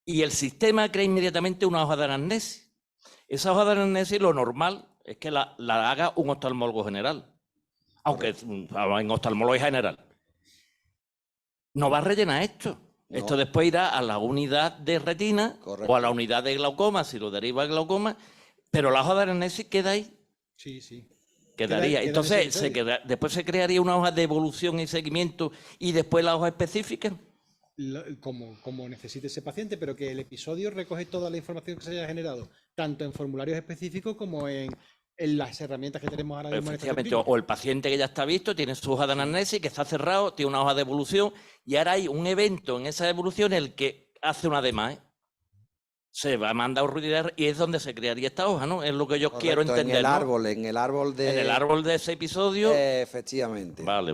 Y el sistema crea inmediatamente una hoja de anamnesis. Esa hoja de anamnesis lo normal es que la haga un oftalmólogo general, aunque en oftalmología general. No va a rellenar esto. No. Esto después irá a la unidad de retina. Correcto. O a la unidad de glaucoma, si lo deriva de glaucoma, pero la hoja de anamnesis queda ahí. Sí. Quedaría. Queda Entonces, ese episodio. después se crearía una hoja de evolución y seguimiento y después la hoja específica. Como necesite ese paciente, pero que el episodio recoge toda la información que se haya generado, tanto en formularios específicos como en las herramientas que tenemos ahora mismo en este Efectivamente, tiempo. o el paciente que ya está visto tiene su hoja de anamnesis que está cerrado, tiene una hoja de evolución y ahora hay un evento en esa evolución en el que hace una demás. Se va a mandar a y es donde se crearía esta hoja, ¿no? Es lo que yo Correcto, quiero entender. en el ¿no? árbol, en el árbol de... En el árbol de ese episodio. Efectivamente. Vale.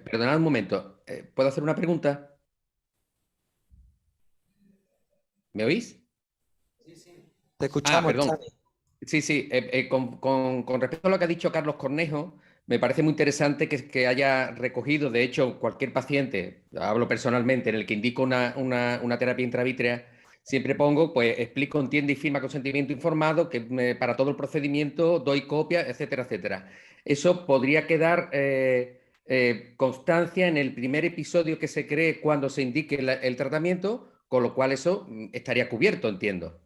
Perdonad un momento. ¿Puedo hacer una pregunta? ¿Me oís? Te escuchamos, perdón. Chani. Sí. Con respecto a lo que ha dicho Carlos Cornejo, me parece muy interesante que haya recogido, de hecho, cualquier paciente, hablo personalmente, en el que indico una terapia intravítrea, siempre pongo, pues explico, entiende y firma consentimiento informado, que para todo el procedimiento doy copia, etcétera, etcétera. Eso podría quedar constancia en el primer episodio que se cree cuando se indique el tratamiento, con lo cual eso estaría cubierto, entiendo.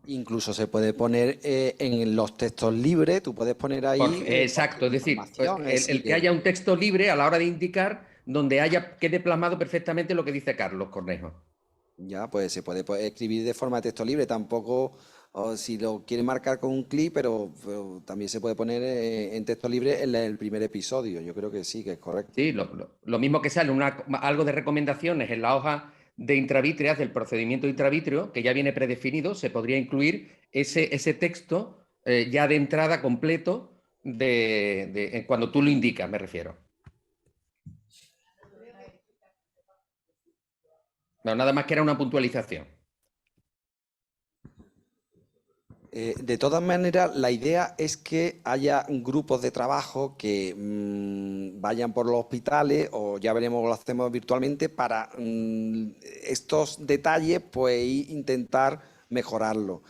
Incluso se puede poner en los textos libres, tú puedes poner ahí... Exacto, es decir, información, el que haya un texto libre a la hora de indicar donde quede plasmado perfectamente lo que dice Carlos Cornejo. Ya, pues se puede escribir de forma de texto libre, tampoco, o si lo quiere marcar con un clic, pero también se puede poner en texto libre en el primer episodio. Yo creo que sí, que es correcto. Sí, lo mismo que sale algo de recomendaciones en la hoja de intravítreas, del procedimiento intravítrea, que ya viene predefinido, se podría incluir ese texto ya de entrada completo cuando tú lo indicas, me refiero. No, nada más que era una puntualización. De todas maneras, la idea es que haya grupos de trabajo que vayan por los hospitales, o ya veremos, lo hacemos virtualmente, para estos detalles, pues intentar mejorarlo.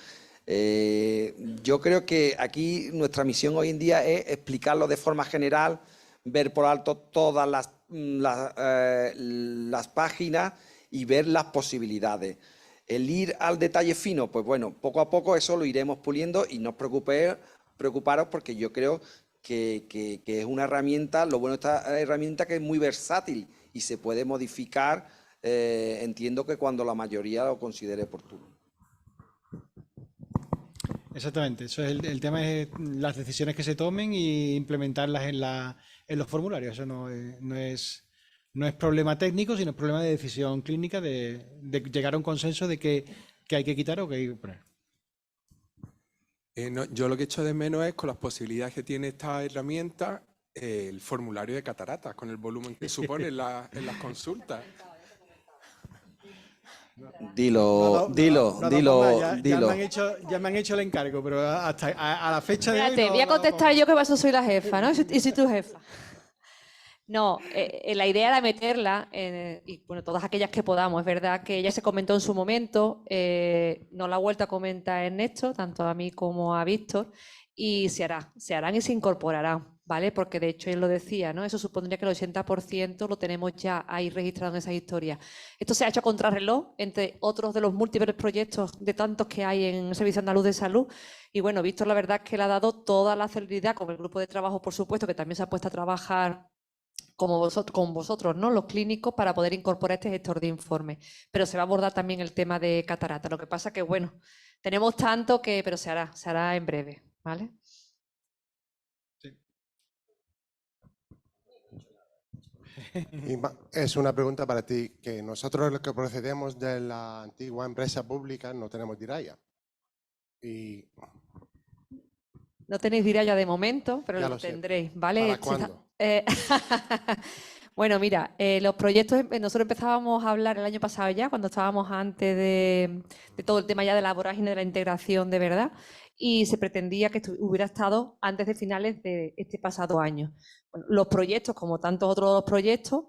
Yo creo que aquí nuestra misión hoy en día es explicarlo de forma general, ver por alto todas las páginas y ver las posibilidades. El ir al detalle fino, pues bueno, poco a poco eso lo iremos puliendo, y no os preocuparos, porque yo creo que es una herramienta, lo bueno de esta herramienta, que es muy versátil y se puede modificar, entiendo que cuando la mayoría lo considere oportuno. Exactamente, eso es el tema, es las decisiones que se tomen y implementarlas en los formularios. Eso no es problema técnico, sino es problema de decisión clínica, de llegar a un consenso de que hay que quitar o que hay que poner. No, yo lo que echo de menos es, con las posibilidades que tiene esta herramienta, el formulario de cataratas, con el volumen que supone en las consultas. Dilo. Ya me han hecho el encargo, pero hasta a la fecha de hoy. Espérate, voy a contestar yo, que para eso soy la jefa, ¿no? Y soy tu jefa. No, la idea era meterla, y bueno, todas aquellas que podamos. Es verdad que ya se comentó en su momento, no la ha vuelto a comentar Ernesto, tanto a mí como a Víctor, y se harán y se incorporarán, ¿vale? Porque de hecho él lo decía, ¿no? Eso supondría que el 80% lo tenemos ya ahí registrado en esas historias. Esto se ha hecho a contrarreloj, entre otros de los múltiples proyectos de tantos que hay en el Servicio Andaluz de Salud. Y bueno, Víctor, la verdad es que le ha dado toda la celeridad, con el grupo de trabajo, por supuesto, que también se ha puesto a trabajar con vosotros, ¿no? Los clínicos, para poder incorporar este gestor de informe. Pero se va a abordar también el tema de catarata. Lo que pasa que, bueno, tenemos tanto pero se hará en breve, ¿vale? Sí. Es una pregunta para ti, que nosotros los que procedemos de la antigua empresa pública no tenemos Diraya. Y no tenéis Diraya de momento, pero ya lo lo sé. tendréis, ¿vale? ¿Para cuándo? Bueno, mira, los proyectos, nosotros empezábamos a hablar el año pasado ya, cuando estábamos antes de todo el tema ya de la vorágine de la integración de verdad, y se pretendía que hubiera estado antes de finales de este pasado año. Bueno, los proyectos, como tantos otros proyectos,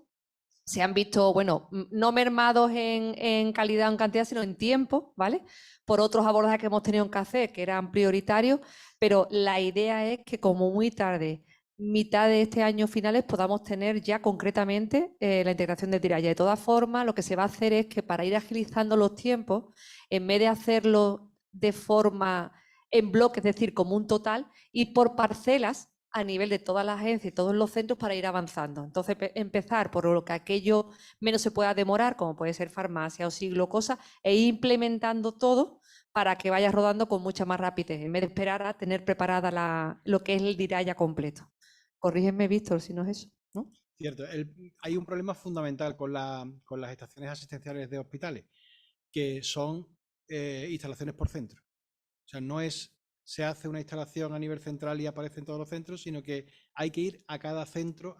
se han visto, bueno, no mermados en calidad o en cantidad, sino en tiempo, ¿vale? Por otros abordajes que hemos tenido que hacer, que eran prioritarios, pero la idea es que como muy tarde, mitad de este año finales, podamos tener ya concretamente la integración de Diraya. De todas formas, lo que se va a hacer es que, para ir agilizando los tiempos, en vez de hacerlo de forma en bloque, es decir, como un total, y por parcelas a nivel de todas las agencias y todos los centros, para ir avanzando. Entonces, empezar por lo que aquello menos se pueda demorar, como puede ser farmacia o siglo, cosas, e ir implementando todo para que vaya rodando con mucha más rapidez, en vez de esperar a tener preparada lo que es el Diraya completo. Corrígeme, Víctor, si no es eso, ¿no? Cierto, hay un problema fundamental con las estaciones asistenciales de hospitales, que son instalaciones por centro. O sea, no se hace una instalación a nivel central y aparece en todos los centros, sino que hay que ir a cada centro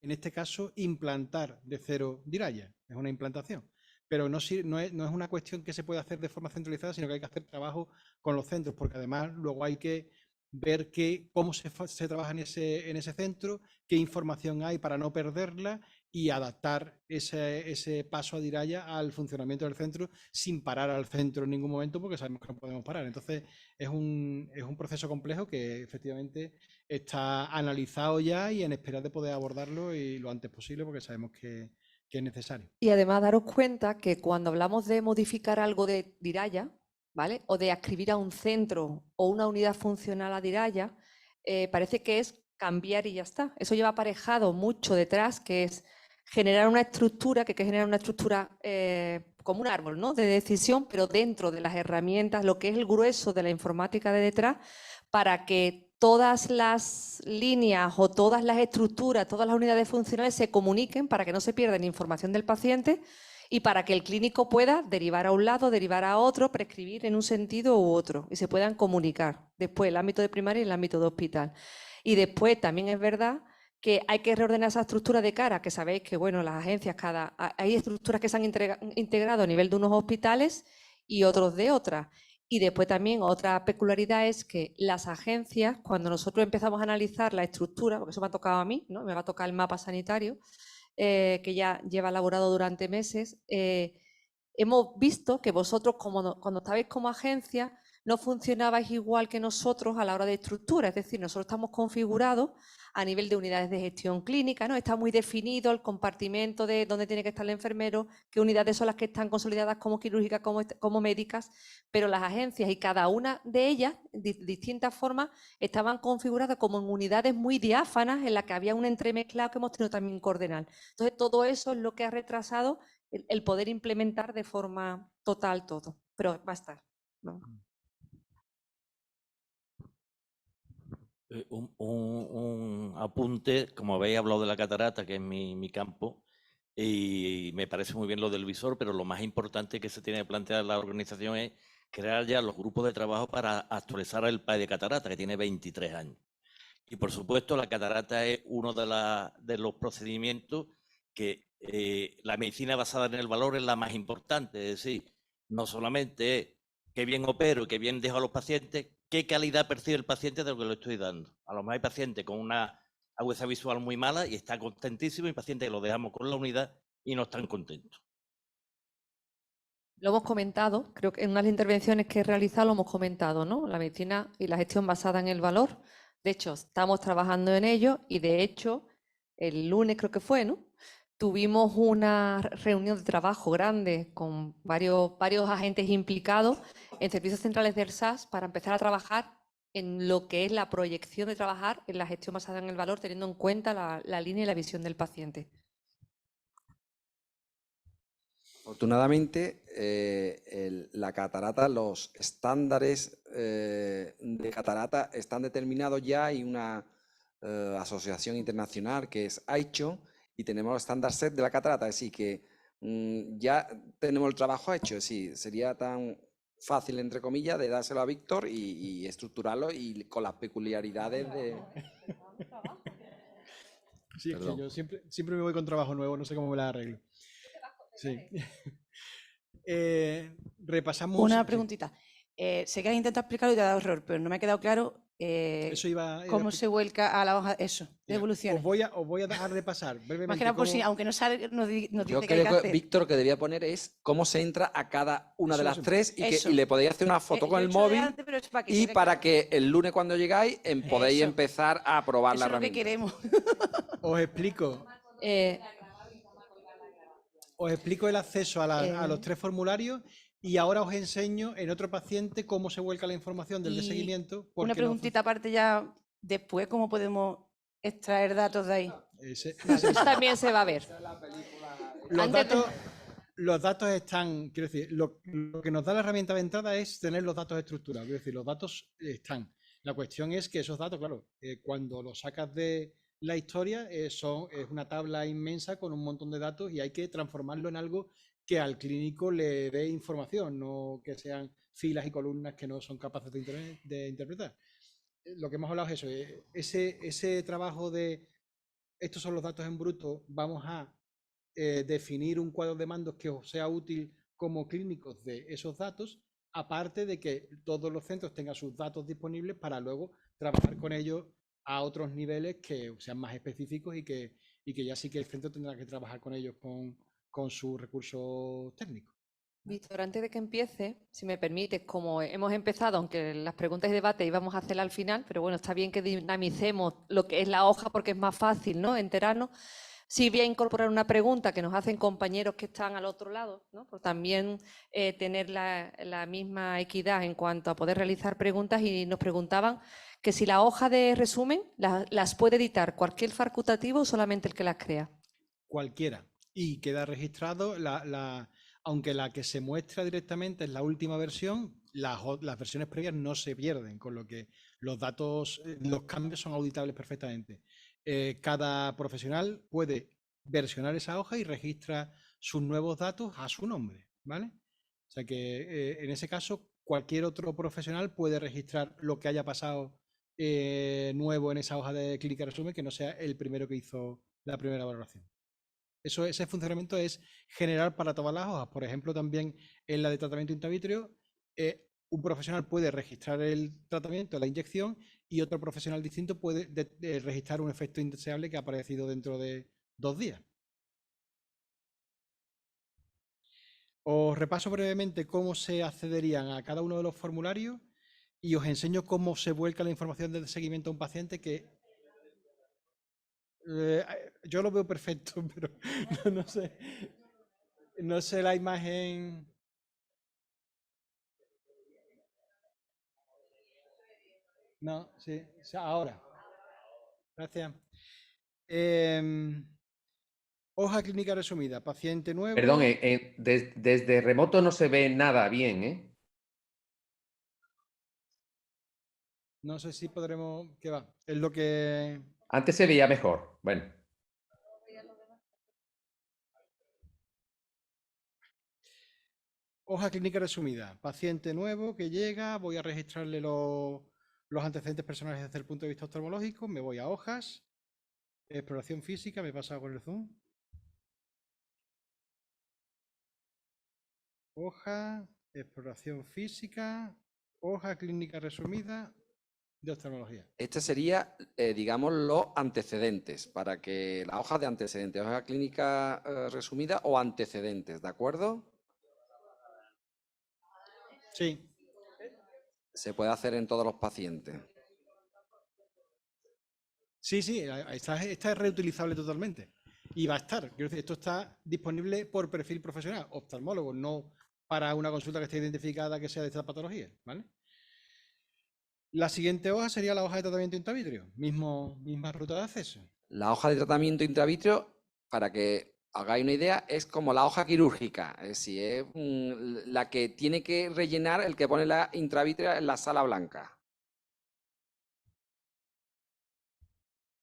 en este caso, implantar de cero Diraya. Es una implantación. Pero no es una cuestión que se pueda hacer de forma centralizada, sino que hay que hacer trabajo con los centros, porque además luego hay que ver cómo se trabaja en ese centro, qué información hay para no perderla, y adaptar ese paso a Diraya al funcionamiento del centro, sin parar al centro en ningún momento, porque sabemos que no podemos parar. Entonces es un proceso complejo que efectivamente está analizado ya y en espera de poder abordarlo y lo antes posible, porque sabemos que es necesario. Y además, daros cuenta que cuando hablamos de modificar algo de Diraya, ¿vale? O de adscribir a un centro o una unidad funcional a Diraya, parece que es cambiar y ya está. Eso lleva aparejado mucho detrás, que es generar una estructura, que hay que generar una estructura como un árbol, ¿no?, de decisión, pero dentro de las herramientas, lo que es el grueso de la informática de detrás, para que todas las líneas o todas las estructuras, todas las unidades funcionales se comuniquen para que no se pierda ni información del paciente y para que el clínico pueda derivar a un lado, derivar a otro, prescribir en un sentido u otro y se puedan comunicar. Después el ámbito de primaria y el ámbito de hospital. Y después también es verdad que hay que reordenar esa estructura de cara, que sabéis que, bueno, las agencias, hay estructuras que se han integrado a nivel de unos hospitales y otros de otras. Y después también otra peculiaridad es que las agencias, cuando nosotros empezamos a analizar la estructura, porque eso me ha tocado a mí, ¿no?, me va a tocar el mapa sanitario, que ya lleva elaborado durante meses, hemos visto que vosotros, cuando estabais como agencia, no funcionabais igual que nosotros a la hora de estructura. Es decir, nosotros estamos configurados a nivel de unidades de gestión clínica, ¿no? Está muy definido el compartimento de dónde tiene que estar el enfermero, qué unidades son las que están consolidadas como quirúrgicas, como médicas, pero las agencias y cada una de ellas, de distintas formas, estaban configuradas como en unidades muy diáfanas en las que había un entremezclado que hemos tenido también que ordenar. Entonces, todo eso es lo que ha retrasado el poder implementar de forma total todo, pero va a estar, ¿no? Un apunte, como habéis hablado de la catarata, que es mi campo, y me parece muy bien lo del visor, pero lo más importante que se tiene que plantear la organización es crear ya los grupos de trabajo para actualizar el PAE de catarata, que tiene 23 años. Y por supuesto, la catarata es uno de los procedimientos que la medicina basada en el valor es la más importante. Es decir, no solamente es qué bien opero, qué bien dejo a los pacientes, qué calidad percibe el paciente de lo que le estoy dando. A lo mejor hay pacientes con una agudeza visual muy mala y está contentísimo, y pacientes que lo dejamos con la unidad y no están contentos. Lo hemos comentado, creo que en unas intervenciones que he realizado lo hemos comentado, ¿no? La medicina y la gestión basada en el valor. De hecho, estamos trabajando en ello y de hecho, el lunes creo que fue, ¿no?, tuvimos una reunión de trabajo grande con varios agentes implicados en servicios centrales del SAS para empezar a trabajar en lo que es la proyección de trabajar en la gestión basada en el valor, teniendo en cuenta la línea y la visión del paciente. Afortunadamente, la catarata, los estándares de catarata están determinados ya. Hay una asociación internacional que es AICHO y tenemos los estándar set de la catarata, así que ya tenemos el trabajo hecho. Sí, sería tan fácil, entre comillas, de dárselo a Víctor y estructurarlo y con las peculiaridades de... Sí, es que yo siempre me voy con trabajo nuevo, no sé cómo me la arreglo. Sí. Repasamos... Una preguntita. Sé que has intentado explicarlo y te ha dado error, pero no me ha quedado claro Eso iba cómo se vuelca a la hoja eso, de evoluciones. Os voy a dejar de pasar brevemente. Más que nada por si, aunque no sale, nos dice Yo que hay que creo que hacer. Víctor, que debía poner es cómo se entra a cada una de Eso, las eso. tres y le podéis hacer una foto con Yo el he hecho de móvil antes, pero es para que y quede para claro. que el lunes cuando llegáis podéis Eso. empezar a probar la Eso es lo que herramienta. queremos. Os explico el acceso a los tres formularios y ahora os enseño en otro paciente cómo se vuelca la información del de Y seguimiento. Una porque preguntita aparte ya después, ¿cómo podemos extraer datos de ahí? Ese- Eso también se va a ver. Los datos están, quiero decir, lo que nos da la herramienta de entrada es tener los datos estructurados, quiero decir, los datos están. La cuestión es que esos datos, claro, cuando los sacas de la historia, es una tabla inmensa con un montón de datos y hay que transformarlo en algo que al clínico le dé información, no que sean filas y columnas que no son capaces de interpretar. Lo que hemos hablado es eso, ese trabajo de estos son los datos en bruto, vamos a definir un cuadro de mandos que os sea útil como clínicos de esos datos, aparte de que todos los centros tengan sus datos disponibles para luego trabajar con ellos a otros niveles que sean más específicos y que ya sí que el centro tendrá que trabajar con ellos con sus recursos técnicos. Víctor, antes de que empiece, si me permites, como hemos empezado, aunque las preguntas y debate íbamos a hacerla al final, pero bueno, está bien que dinamicemos lo que es la hoja porque es más fácil, ¿no?, enterarnos. Sí voy a incorporar una pregunta que nos hacen compañeros que están al otro lado, ¿no?, por también tener la misma equidad en cuanto a poder realizar preguntas, y nos preguntaban que si la hoja de resumen las puede editar cualquier facultativo o solamente el que las crea. cualquiera. Y queda registrado, aunque la que se muestra directamente es la última versión, las versiones previas no se pierden, con lo que los datos, los cambios son auditables perfectamente. Cada profesional puede versionar esa hoja y registra sus nuevos datos a su nombre, ¿vale? O sea que en ese caso cualquier otro profesional puede registrar lo que haya pasado nuevo en esa hoja de clínica resumen, que no sea el primero que hizo la primera valoración. Ese funcionamiento es general para todas las hojas. Por ejemplo, también en la de tratamiento intravítrea, un profesional puede registrar el tratamiento, la inyección, y otro profesional distinto puede registrar un efecto indeseable que ha aparecido dentro de 2 días. Os repaso brevemente cómo se accederían a cada uno de los formularios y os enseño cómo se vuelca la información del seguimiento a un paciente que... yo lo veo perfecto, pero no sé la imagen... No, sí, ahora. Gracias. Hoja clínica resumida, paciente nuevo. Perdón, desde remoto no se ve nada bien, ¿eh? No sé si podremos... ¿Qué va? Es lo que... Antes se veía mejor. Bueno. Hoja clínica resumida. Paciente nuevo que llega, voy a registrarle los antecedentes personales desde el punto de vista oftalmológico, me voy a hojas, exploración física, me he pasado con el zoom. Hoja, exploración física, hoja clínica resumida de oftalmología. Este sería, digamos, los antecedentes, para que la hoja de antecedentes, hoja clínica resumida o antecedentes, ¿de acuerdo? Sí. Se puede hacer en todos los pacientes. Sí, esta es reutilizable totalmente. Y va a estar. Quiero decir, esto está disponible por perfil profesional, oftalmólogo, no para una consulta que esté identificada que sea de esta patología, ¿vale? La siguiente hoja sería la hoja de tratamiento intravítrea, misma ruta de acceso. La hoja de tratamiento intravitreo, para que hagáis una idea, es como la hoja quirúrgica, es decir, es la que tiene que rellenar el que pone la intravítrea en la sala blanca.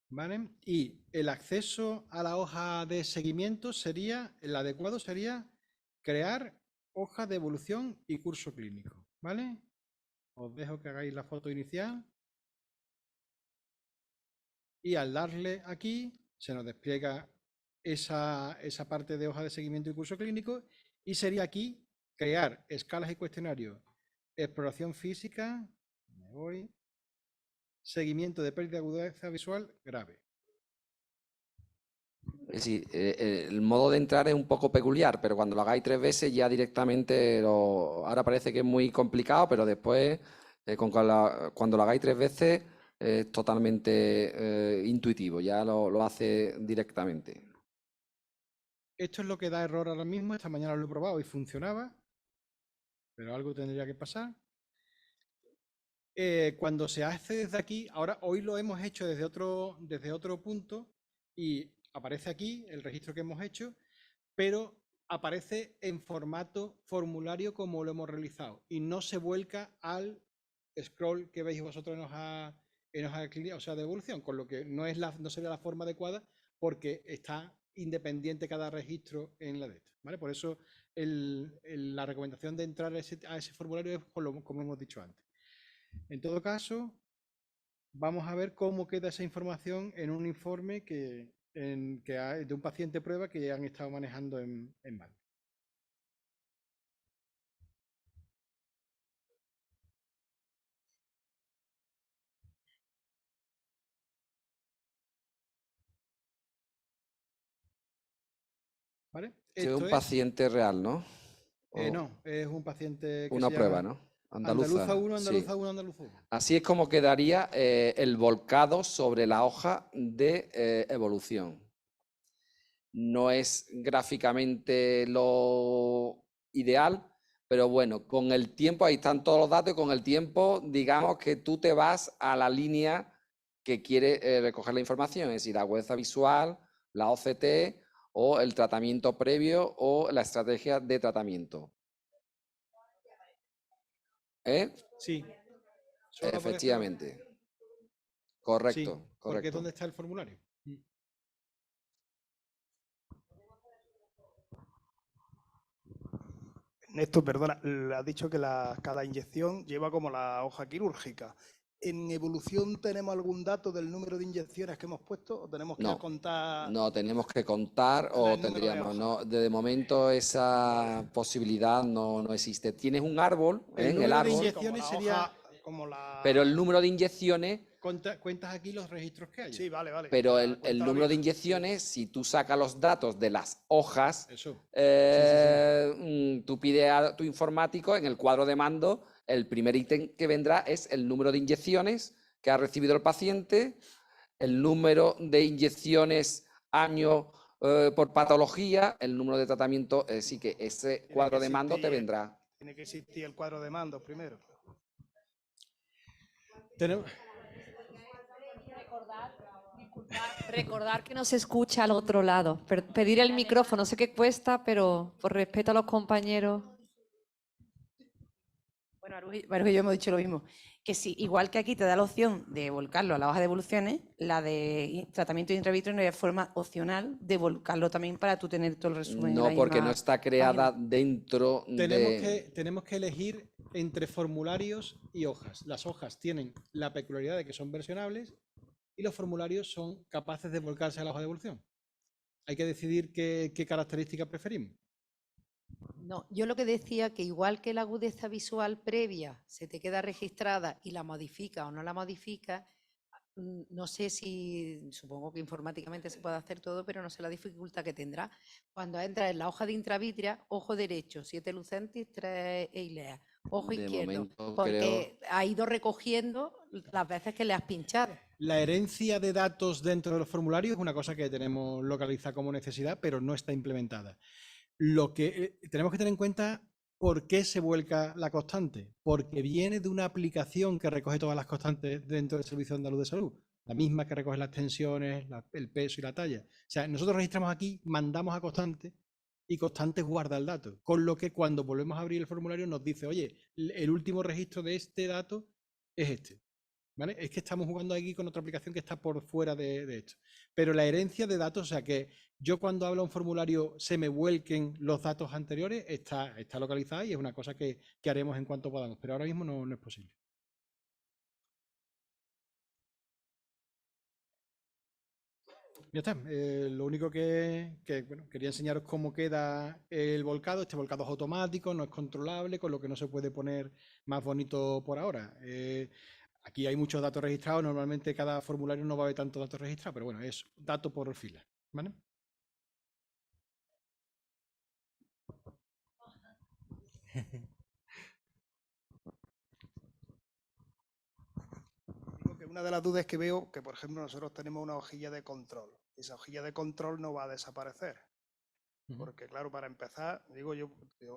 ¿Vale? Y el acceso a la hoja de seguimiento sería, el adecuado sería crear hoja de evolución y curso clínico, ¿vale? Os dejo que hagáis la foto inicial. Y al darle aquí, se nos despliega esa parte de hoja de seguimiento y curso clínico, y sería aquí crear escalas y cuestionarios, exploración física, me voy, seguimiento de pérdida de agudeza visual grave. Es decir, el modo de entrar es un poco peculiar, pero cuando lo hagáis 3 veces ya directamente, ahora parece que es muy complicado, pero después, cuando lo hagáis 3 veces, es totalmente intuitivo, ya lo hace directamente. Esto es lo que da error ahora mismo. Esta mañana lo he probado y funcionaba, pero algo tendría que pasar. Cuando se hace desde aquí, hoy lo hemos hecho desde otro punto y aparece aquí el registro que hemos hecho, pero aparece en formato formulario como lo hemos realizado y no se vuelca al scroll que veis vosotros en hoja clínica, o sea, de evolución, con lo que no sería la forma adecuada porque está independiente cada registro en la de esto, ¿vale? Por eso la recomendación de entrar a ese formulario es como hemos dicho antes. En todo caso, vamos a ver cómo queda esa información en un informe de un paciente prueba que han estado manejando en Malta. ¿Vale? Esto es un paciente real, ¿no? No, es un paciente que una se prueba, llama ¿no? Andaluza 1, sí. Andaluza 1, Andaluza 1. Así es como quedaría el volcado sobre la hoja de evolución. No es gráficamente lo ideal, pero bueno, con el tiempo, ahí están todos los datos, y con el tiempo, digamos que tú te vas a la línea que quiere recoger la información, es decir, la agudeza visual, la OCT o el tratamiento previo o la estrategia de tratamiento. ¿Eh? Sí. Solo aparece- Efectivamente. Sí, Correcto, porque correcto. ¿dónde está el formulario? Néstor, perdona, has dicho que cada inyección lleva como la hoja quirúrgica. ¿En evolución tenemos algún dato del número de inyecciones que hemos puesto o tenemos que No, contar? no tenemos que contar o el número de tendríamos, hojas. no, de momento esa posibilidad no existe. Tienes un árbol, El en el número de árbol, inyecciones sería... pero el número de inyecciones, Cuentas aquí los registros que hay. Sí, vale, vale. pero Ya, el cuéntalo número de bien. inyecciones, si tú sacas los datos de las hojas, Eso. tú pides a tu informático en el cuadro de mando, el primer ítem que vendrá es el número de inyecciones que ha recibido el paciente, el número de inyecciones año por patología, el número de tratamiento, sí que ese cuadro de mando te vendrá. Tiene que existir el cuadro de mando primero. Tenemos... Recordar que no se escucha al otro lado. Pedir el micrófono, sé que cuesta, pero por respeto a los compañeros. Bueno, Maruja y yo hemos dicho lo mismo, que sí, igual que aquí te da la opción de volcarlo a la hoja de evoluciones, la de tratamiento in vitro no hay forma opcional de volcarlo también para tú tener todo el resumen. No, porque no está creada dentro de... Tenemos que elegir entre formularios y hojas. Las hojas tienen la peculiaridad de que son versionables y los formularios son capaces de volcarse a la hoja de evolución. Hay que decidir qué característica preferimos. No, yo lo que decía que igual que la agudeza visual previa se te queda registrada y la modifica o no la modifica, no sé si, supongo que informáticamente se puede hacer todo, pero no sé la dificultad que tendrá. Cuando entra en la hoja de intravítrea, ojo derecho, 7 lucentis, 3 eileas, ojo De izquierdo, momento porque ha ido recogiendo las veces que le has pinchado. La herencia de datos dentro de los formularios es una cosa que tenemos localizada como necesidad, pero no está implementada. Lo que tenemos que tener en cuenta, ¿por qué se vuelca la constante? Porque viene de una aplicación que recoge todas las constantes dentro del Servicio Andaluz de Salud, la misma que recoge las tensiones, el peso y la talla. O sea, nosotros registramos aquí, mandamos a constante y constante guarda el dato, con lo que cuando volvemos a abrir el formulario nos dice, oye, el último registro de este dato es este. ¿Vale? Es que estamos jugando aquí con otra aplicación que está por fuera de esto. Pero la herencia de datos, o sea que yo cuando hablo un formulario se me vuelquen los datos anteriores, está localizada y es una cosa que haremos en cuanto podamos, pero ahora mismo no es posible. Ya está. Lo único que bueno, quería enseñaros cómo queda el volcado. Este volcado es automático, no es controlable, con lo que no se puede poner más bonito por ahora. Aquí hay muchos datos registrados, normalmente cada formulario no va a haber tantos datos registrados, pero bueno, es dato por fila, ¿vale? Digo que una de las dudas que veo, que por ejemplo nosotros tenemos una hojilla de control, esa hojilla de control no va a desaparecer. Porque claro, para empezar, digo yo,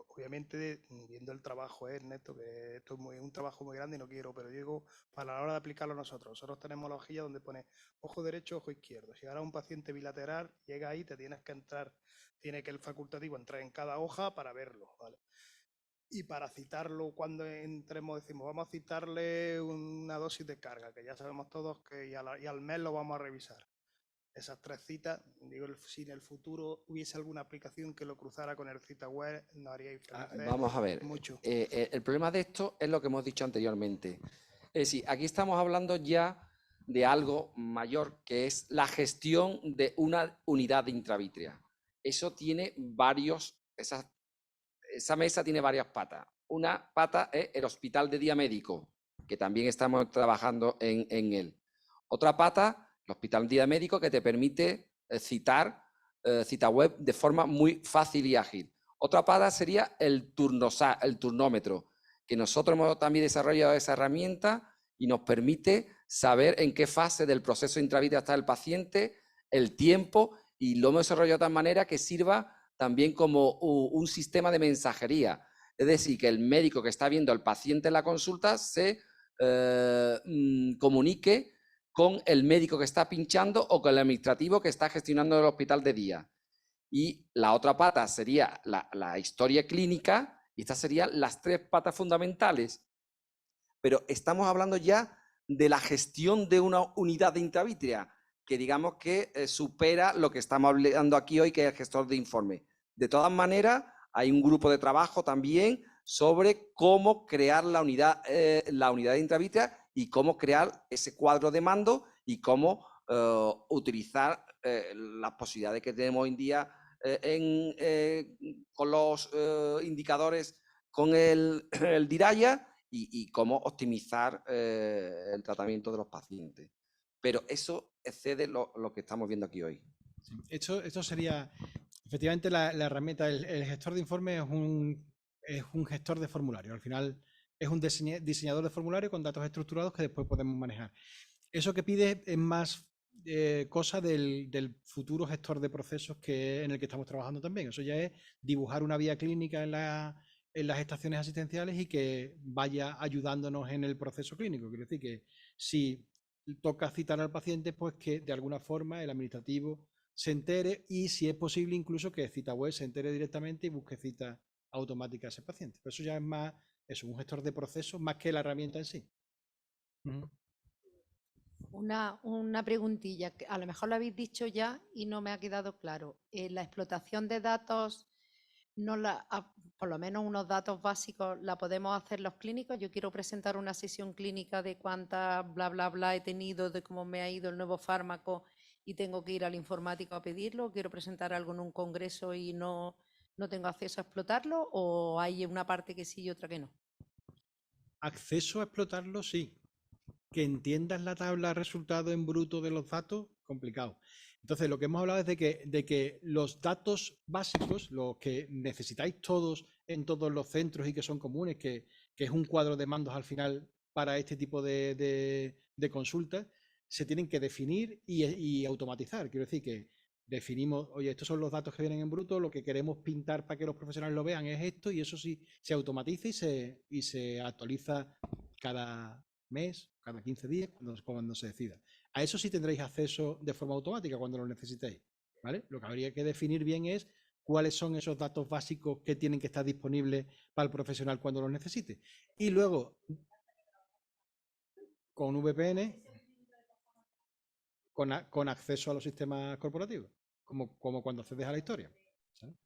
obviamente viendo el trabajo, Ernesto, que esto es un trabajo muy grande y no quiero, pero digo, para la hora de aplicarlo nosotros tenemos la hojilla donde pone ojo derecho, ojo izquierdo. Si ahora un paciente bilateral llega ahí, te tienes que entrar, tiene que el facultativo entrar en cada hoja para verlo, ¿vale? Y para citarlo, cuando entremos, decimos, vamos a citarle una dosis de carga, que ya sabemos todos que y al mes lo vamos a revisar. Esas 3 citas, digo, si en el futuro hubiese alguna aplicación que lo cruzara con el CitaWare, nos haría felices. Vamos a ver, mucho. El problema de esto es lo que hemos dicho anteriormente. Es decir, aquí estamos hablando ya de algo mayor, que es la gestión de una unidad intravítrea. Eso tiene esa mesa tiene varias patas. Una pata es el hospital de día médico, que también estamos trabajando en él. Otra pata, el hospital de día médico, que te permite citar cita web de forma muy fácil y ágil. Otra pata sería el turnómetro, que nosotros hemos también desarrollado esa herramienta y nos permite saber en qué fase del proceso intravítrea está el paciente, el tiempo, y lo hemos desarrollado de tal manera que sirva también como un sistema de mensajería. Es decir, que el médico que está viendo al paciente en la consulta se comunique con el médico que está pinchando o con el administrativo que está gestionando el hospital de día. Y la otra pata sería la historia clínica, y estas serían las 3 patas fundamentales. Pero estamos hablando ya de la gestión de una unidad de intravítrea, que digamos que supera lo que estamos hablando aquí hoy, que es el gestor de informe. De todas maneras, hay un grupo de trabajo también sobre cómo crear la unidad de intravítrea y cómo crear ese cuadro de mando y cómo utilizar las posibilidades que tenemos hoy en día con los indicadores, con el DIRAYA, y cómo optimizar el tratamiento de los pacientes. Pero eso excede lo que estamos viendo aquí hoy. Sí, esto sería, efectivamente, la herramienta, el gestor de informe es un gestor de formulario. Al final es un diseñador de formulario con datos estructurados que después podemos manejar. Eso que pide es más cosa del futuro gestor de procesos en el que estamos trabajando también. Eso ya es dibujar una vía clínica en las estaciones asistenciales y que vaya ayudándonos en el proceso clínico. Quiero decir que si toca citar al paciente, pues que de alguna forma el administrativo se entere, y si es posible incluso que CitaWeb se entere directamente y busque cita automática a ese paciente. Pero eso ya es más, un gestor de procesos más que la herramienta en sí. Una preguntilla, que a lo mejor lo habéis dicho ya y no me ha quedado claro. La explotación de datos, por lo menos unos datos básicos, ¿la podemos hacer los clínicos? Yo quiero presentar una sesión clínica de cuántas bla, bla, bla he tenido, de cómo me ha ido el nuevo fármaco y tengo que ir al informático a pedirlo. Quiero presentar algo en un congreso y no tengo acceso a explotarlo, ¿o hay una parte que sí y otra que no? Acceso a explotarlo, sí. Que entiendas la tabla de resultados en bruto de los datos, complicado. Entonces, lo que hemos hablado es de que los datos básicos, los que necesitáis todos en todos los centros y que son comunes, que es un cuadro de mandos al final para este tipo de consultas, se tienen que definir y automatizar. Quiero decir que definimos, oye, estos son los datos que vienen en bruto, lo que queremos pintar para que los profesionales lo vean es esto, y eso sí se automatiza y se actualiza cada mes, cada 15 días, cuando se decida. A eso sí tendréis acceso de forma automática cuando lo necesitéis, ¿vale? Lo que habría que definir bien es cuáles son esos datos básicos que tienen que estar disponibles para el profesional cuando los necesite. Y luego, con VPN, con acceso a los sistemas corporativos, como cuando accedes a la historia, ¿sabes?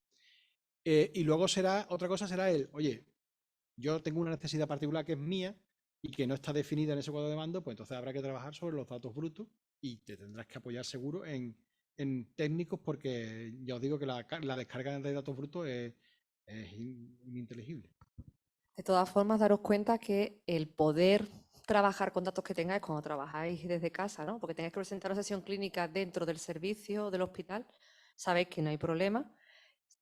Y luego otra cosa será oye, yo tengo una necesidad particular que es mía y que no está definida en ese cuadro de mando, pues entonces habrá que trabajar sobre los datos brutos y te tendrás que apoyar seguro en técnicos, porque ya os digo que la descarga de datos brutos es ininteligible. De todas formas, daros cuenta que el poder trabajar con datos que tengáis cuando trabajáis desde casa, ¿no? Porque tenéis que presentar una sesión clínica dentro del servicio del hospital, sabéis que no hay problema.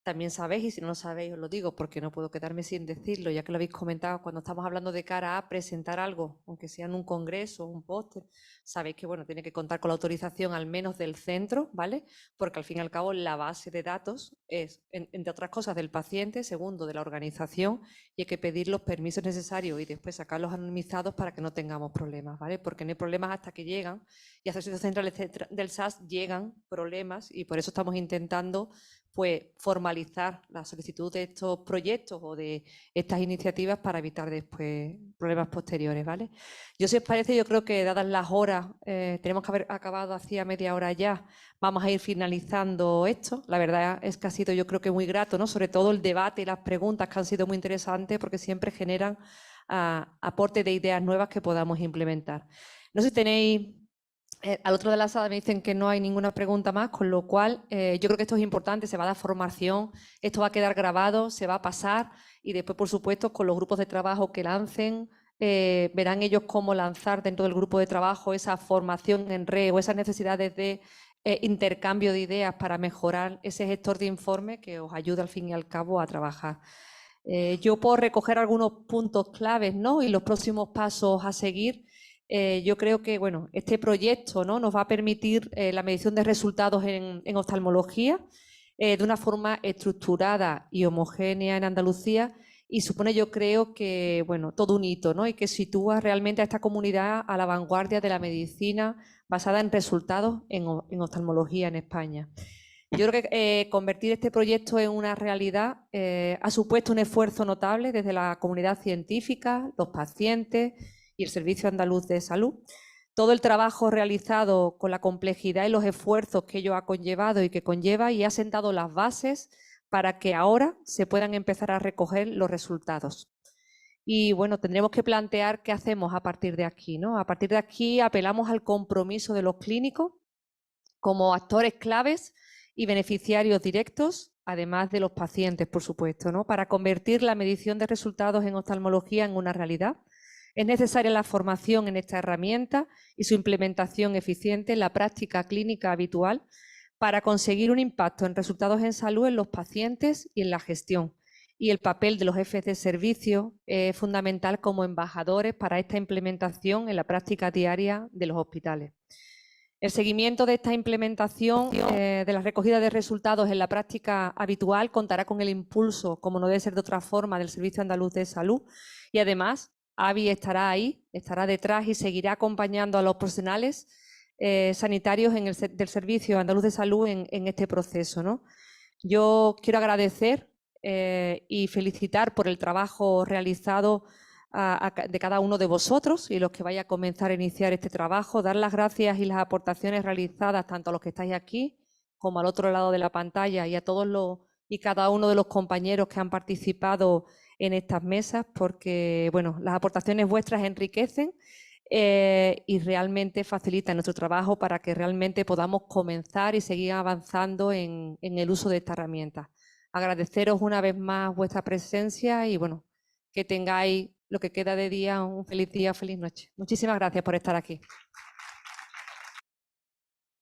También sabéis, y si no lo sabéis os lo digo porque no puedo quedarme sin decirlo, ya que lo habéis comentado, cuando estamos hablando de cara a presentar algo, aunque sea en un congreso o un póster, sabéis que bueno, tiene que contar con la autorización al menos del centro, ¿vale? Porque al fin y al cabo la base de datos es, entre otras cosas, del paciente, segundo, de la organización, y hay que pedir los permisos necesarios y después sacarlos anonimizados para que no tengamos problemas, ¿vale? Porque no hay problemas hasta que llegan, y a servicios centrales del SAS llegan problemas, y por eso estamos intentando pues formalizar la solicitud de estos proyectos o de estas iniciativas para evitar después problemas posteriores, ¿vale? Yo, si os parece, yo creo que dadas las horas, tenemos que haber acabado hacía media hora ya, vamos a ir finalizando esto. La verdad es que ha sido, yo creo que muy grato, ¿no? Sobre todo el debate y las preguntas, que han sido muy interesantes porque siempre generan aporte de ideas nuevas que podamos implementar. No sé si tenéis... al otro de la sala me dicen que no hay ninguna pregunta más, con lo cual yo creo que esto es importante, se va a dar formación, esto va a quedar grabado, se va a pasar, y después, por supuesto, con los grupos de trabajo que lancen, verán ellos cómo lanzar dentro del grupo de trabajo esa formación en red o esas necesidades de intercambio de ideas para mejorar ese gestor de informe que os ayuda al fin y al cabo a trabajar. Yo puedo recoger algunos puntos claves, ¿no? Y los próximos pasos a seguir. Yo creo que bueno, este proyecto, ¿no? Nos va a permitir la medición de resultados en oftalmología de una forma estructurada y homogénea en Andalucía, y supone, yo creo que bueno, todo un hito, ¿no? Y que sitúa realmente a esta comunidad a la vanguardia de la medicina basada en resultados en oftalmología en España. Yo creo que convertir este proyecto en una realidad ha supuesto un esfuerzo notable desde la comunidad científica, los pacientes y el Servicio Andaluz de Salud. Todo el trabajo realizado con la complejidad y los esfuerzos que ello ha conllevado y que conlleva y ha sentado las bases para que ahora se puedan empezar a recoger los resultados. Y bueno, tendremos que plantear qué hacemos a partir de aquí, ¿no? A partir de aquí apelamos al compromiso de los clínicos como actores claves y beneficiarios directos, además de los pacientes, por supuesto, ¿no? Para convertir la medición de resultados en oftalmología en una realidad. Es necesaria la formación en esta herramienta y su implementación eficiente en la práctica clínica habitual para conseguir un impacto en resultados en salud en los pacientes y en la gestión. Y el papel de los jefes de servicio es fundamental como embajadores para esta implementación en la práctica diaria de los hospitales. El seguimiento de esta implementación de la recogida de resultados en la práctica habitual contará con el impulso, como no debe ser de otra forma, del Servicio Andaluz de Salud y además AVI estará ahí, estará detrás y seguirá acompañando a los profesionales sanitarios del Servicio Andaluz de Salud en este proceso, ¿no? Yo quiero agradecer y felicitar por el trabajo realizado de cada uno de vosotros y los que vaya a comenzar a iniciar este trabajo, dar las gracias y las aportaciones realizadas tanto a los que estáis aquí como al otro lado de la pantalla y a todos y cada uno de los compañeros que han participado en estas mesas, porque bueno, las aportaciones vuestras enriquecen y realmente facilitan nuestro trabajo para que realmente podamos comenzar y seguir avanzando en el uso de esta herramienta. Agradeceros una vez más vuestra presencia y bueno, que tengáis lo que queda de día, un feliz día, feliz noche. Muchísimas gracias por estar aquí.